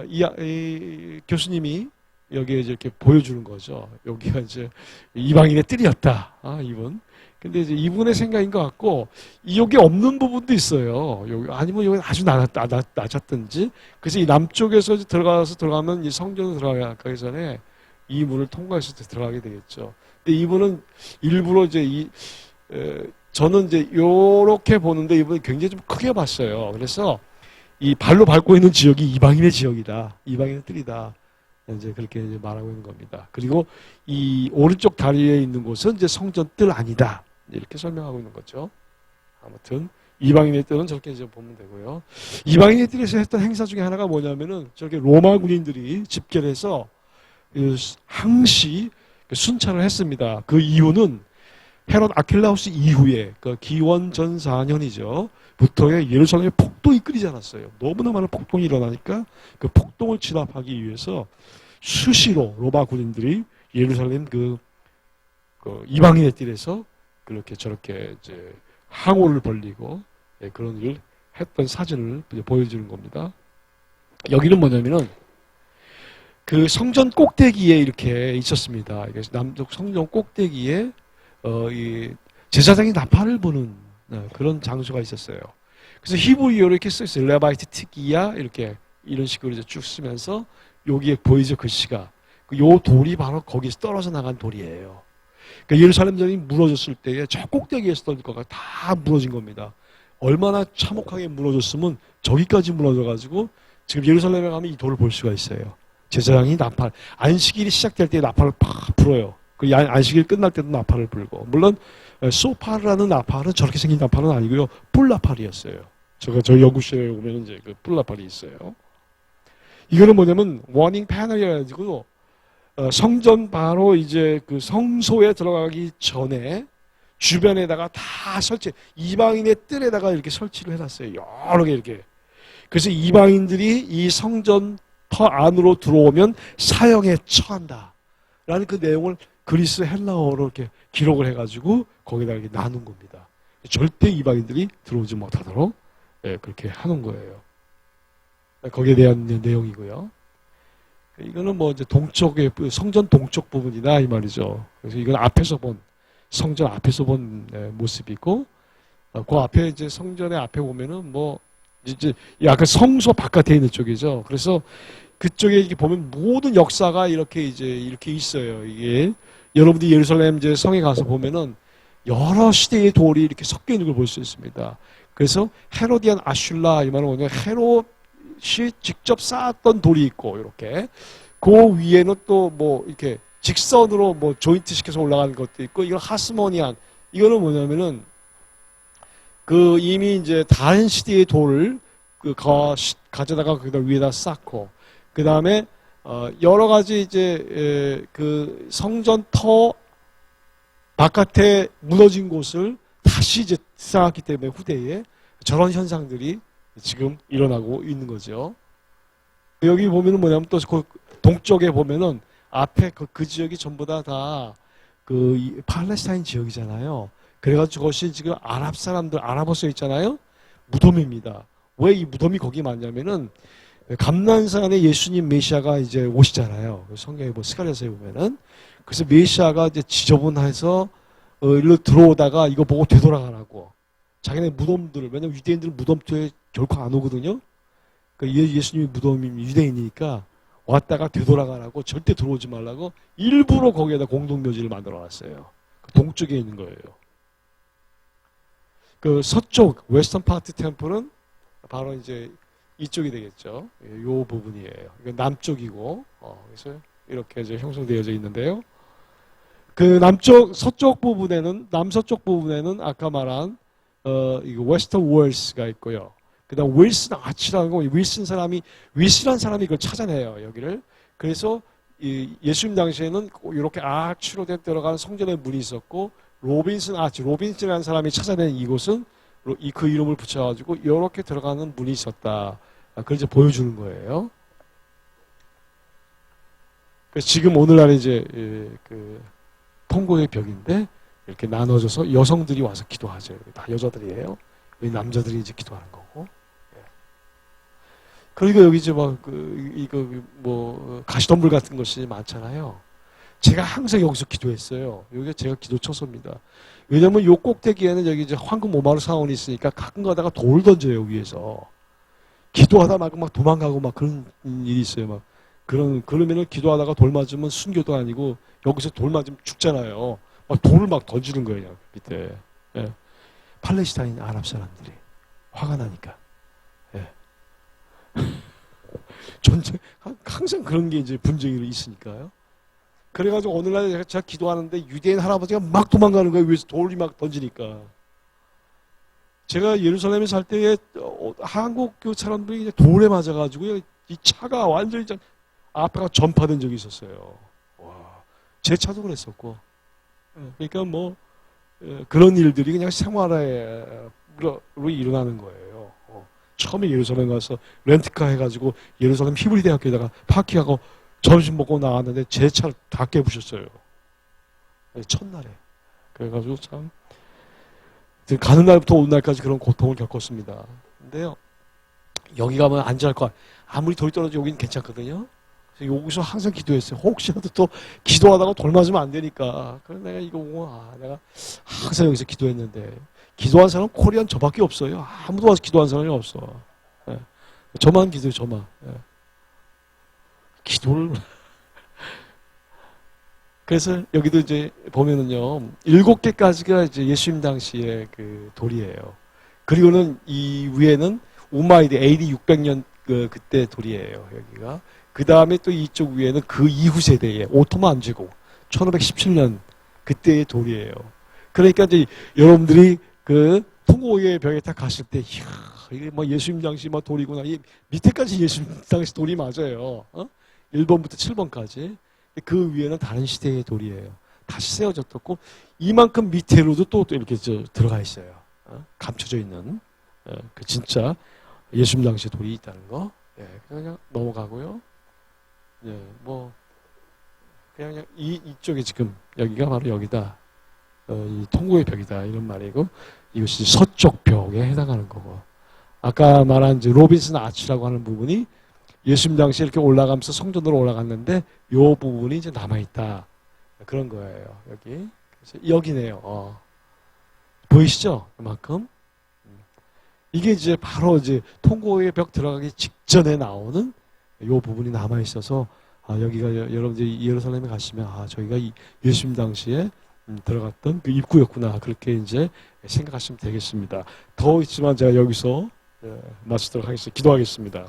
이 교수님이 여기에 이렇게 보여주는 거죠. 여기가 이제 이방인의 뜰이었다. 이분. 근데 이제 이분의 생각인 것 같고, 여기 없는 부분도 있어요. 아니면 여기 아주 낮았든지. 그래서 이 남쪽에서 들어가면 이 성전으로 들어가기 전에 이 문을 통과해서 들어가게 되겠죠. 근데 이분은 일부러 이제 저는 이제 요렇게 보는데 이분이 굉장히 좀 크게 봤어요. 그래서 이 발로 밟고 있는 지역이 이방인의 지역이다. 이방인의 뜰이다. 이제 그렇게 이제 말하고 있는 겁니다. 그리고 이 오른쪽 다리에 있는 곳은 이제 성전 뜰 아니다. 이렇게 설명하고 있는 거죠. 아무튼 이방인의 뜰은 저렇게 이제 보면 되고요. 이방인의 뜰에서 했던 행사 중에 하나가 뭐냐면은 저렇게 로마 군인들이 집결해서 항시 순찰을 했습니다. 그 이유는 헤롯 아킬라우스 이후에 기원 전 4년이죠. 부터의 예루살렘에 폭동이 끊이지 않았어요. 너무나 많은 폭동이 일어나니까 그 폭동을 진압하기 위해서 수시로 로마 군인들이 예루살렘 이방인의 뜰에서 그렇게 저렇게 이제 항호를 벌리고 그런 일을 했던 사진을 보여주는 겁니다. 여기는 뭐냐면은 그 성전 꼭대기에 이렇게 있었습니다. 남쪽 성전 꼭대기에 이 제사장이 나팔을 부는 그런 장소가 있었어요. 그래서 히브리어로 이렇게 써 있어요. 레바이트 특이야 이렇게 이런 식으로 이제 쭉 쓰면서 여기에 보이죠 글씨가. 요 돌이 바로 거기서 떨어져 나간 돌이에요. 그러니까 예루살렘 전이 무너졌을 때에 저 꼭대기에서 떨어질 거가 다 무너진 겁니다. 얼마나 참혹하게 무너졌으면 저기까지 무너져가지고 지금 예루살렘에 가면 이 돌을 볼 수가 있어요. 제사장이 나팔, 안식일이 시작될 때 나팔을 팍 불어요. 그 안식일 끝날 때도 나팔을 불고. 물론 소파르라는 나팔은 저렇게 생긴 나팔은 아니고요. 뿔나팔이었어요. 저희 연구실에 오면 이제 그 뿔나팔이 있어요. 이거는 뭐냐면 워닝 패널이라 가지고 성전 바로 이제 그 성소에 들어가기 전에 주변에다가 다 이방인의 뜰에다가 이렇게 설치를 해놨어요. 여러 개 이렇게. 그래서 이방인들이 이 성전 터 안으로 들어오면 사형에 처한다. 라는 그 내용을 그리스 헬라어로 이렇게 기록을 해가지고 거기다 이렇게 나눈 겁니다. 절대 이방인들이 들어오지 못하도록 그렇게 하는 거예요. 거기에 대한 내용이고요. 이거는 뭐 이제 동쪽의 성전 동쪽 부분이다 이 말이죠. 그래서 이건 앞에서 본 성전 앞에서 본 모습이고, 그 앞에 이제 성전의 앞에 보면은 뭐 이제 약간 성소 바깥에 있는 쪽이죠. 그래서 그쪽에 이렇게 보면 모든 역사가 이렇게 있어요. 이게 여러분들이 예루살렘 이제 성에 가서 보면은 여러 시대의 돌이 이렇게 섞여 있는 걸 볼 수 있습니다. 그래서 헤로디안 아슐라 이 말은 뭐냐, 헤롯이 직접 쌓았던 돌이 있고 이렇게 그 위에는 또 뭐 이렇게 직선으로 뭐 조인트 시켜서 올라가는 것도 있고, 이건 하스모니안, 이거는 뭐냐면은 그 이미 이제 다른 시대의 돌을 가져다가 거기다 위에다 쌓고, 그 다음에 여러 가지 이제 그 성전 터 바깥에 무너진 곳을 다시 이제 쌓았기 때문에 후대에 저런 현상들이 지금 일어나고 있는 거죠. 여기 보면은 뭐냐면 또 그 동쪽에 보면은 앞에 그 지역이 전부 다 그 팔레스타인 지역이잖아요. 그래가지고 그것이 지금 아랍 사람들, 아랍어 써 있잖아요. 무덤입니다. 왜 이 무덤이 거기 많냐면은 감난산에 예수님 메시아가 이제 오시잖아요. 성경에 뭐 스가랴서에 보면은. 그래서 메시아가 이제 지저분해서 일로 들어오다가 이거 보고 되돌아가라고. 자기네 무덤들을, 왜냐면 유대인들은 무덤터에 결코 안 오거든요. 그러니까 예수님이 무덤이 유대인이니까 왔다가 되돌아가라고, 절대 들어오지 말라고 일부러 거기에다 공동묘지를 만들어 놨어요. 동쪽에 있는 거예요. 그 서쪽 웨스턴 파트 템플은 바로 이제 이쪽이 되겠죠. 요 부분이에요. 이건 남쪽이고, 그래서 이렇게 이제 형성되어져 있는데요. 그 서쪽 부분에는, 남서쪽 부분에는 아까 말한, 이거 웨스턴 월스가 있고요. 그 다음 윌슨 아치라는 거, 윌슨이란 사람이 이걸 찾아내요, 여기를. 그래서 예수님 당시에는 이렇게 아치로 들어간 성전의 문이 있었고, 로빈슨이라는 사람이 찾아낸 이곳은 그 이름을 붙여가지고 이렇게 들어가는 문이 있었다. 그걸 이제 보여주는 거예요. 그래서 지금 오늘날 이제 그 통곡의 벽인데 이렇게 나눠져서 여성들이 와서 기도하죠. 다 여자들이에요. 남자들이 이제 기도하는 거고. 그리고 여기 이제 가시덤불 같은 것이 많잖아요. 제가 항상 여기서 기도했어요. 여기가 제가 기도 처소입니다. 왜냐면 요 꼭대기에는 여기 이제 황금 5마루 사원이 있으니까 가끔 가다가 돌 던져요, 위에서. 기도하다 막 도망가고 막 그런 일이 있어요. 막 그러면은 기도하다가 돌 맞으면 순교도 아니고 여기서 돌 맞으면 죽잖아요. 막 돌을 막 던지는 거예요, 그냥 밑에. 예. 팔레스타인 아랍 사람들이 화가 나니까. 예. 전쟁 항상 그런 게 이제 분쟁이 있으니까요. 그래가지고 어느 날 제가 기도하는데 유대인 할아버지가 막 도망가는 거예요. 위에서 돌이 막 던지니까. 제가 예루살렘에 살 때에 한국 그 사람들이 이제 돌에 맞아가지고 이 차가 완전히 앞에가 전파된 적이 있었어요. 와, 제 차도 그랬었고. 그러니까 뭐 그런 일들이 그냥 생활에 일어나는 거예요. 처음에 예루살렘 가서 렌트카 해가지고 예루살렘 히브리 대학교에다가 파킹하고 점심 먹고 나왔는데 제 차를 다 깨부셨어요. 첫날에. 그래가지고 참 가는 날부터 오는 날까지 그런 고통을 겪었습니다. 근데요, 여기 가면 안전할 것 같아요. 아무리 돌이 떨어져 여기는 괜찮거든요. 그래서 여기서 항상 기도했어요. 혹시라도 또 기도하다가 돌 맞으면 안 되니까. 그래서 내가 이거 내가 항상 여기서 기도했는데, 기도한 사람 코리안 저밖에 없어요. 아무도 와서 기도한 사람이 없어. 예. 저만 기도해요, 저만. 예. 기도를. 그래서 여기도 이제 보면은요, 7개까지가 이제 예수님 당시의 그 돌이에요. 그리고는 이 위에는 우마이드 AD 600년 그때 돌이에요, 여기가. 그 다음에 또 이쪽 위에는 그 이후 세대의 오토만 제국 1517년 그때의 돌이에요. 그러니까 이제 여러분들이 그 통고의 벽에 딱 갔을 때, 이야, 이게 뭐 예수님 당시 뭐 돌이구나. 이 밑에까지 예수님 당시 돌이 맞아요. 1번부터 7번까지. 그 위에는 다른 시대의 돌이에요. 다시 세워졌고, 이만큼 밑에로도 또 이렇게 들어가 있어요. 감춰져 있는. 그 진짜 예수님 당시 돌이 있다는 거. 예, 그냥 넘어가고요. 예, 뭐, 그냥 이쪽에 지금, 여기가 바로 여기다. 이 통고의 벽이다. 이런 말이고, 이것이 서쪽 벽에 해당하는 거고. 아까 말한 이제 로빈슨 아치라고 하는 부분이 예수님 당시에 이렇게 올라가면서 성전으로 올라갔는데, 요 부분이 이제 남아있다. 그런 거예요, 여기. 그래서 여기네요. 보이시죠? 이만큼. 이게 이제 바로 이제 통고의 벽 들어가기 직전에 나오는 요 부분이 남아 있어서 여기가 여러분들이 예루살렘에 가시면 저희가 예수님 당시에 들어갔던 그 입구였구나 그렇게 이제 생각하시면 되겠습니다. 더 있지만 제가 여기서 마치도록 하겠습니다. 기도하겠습니다.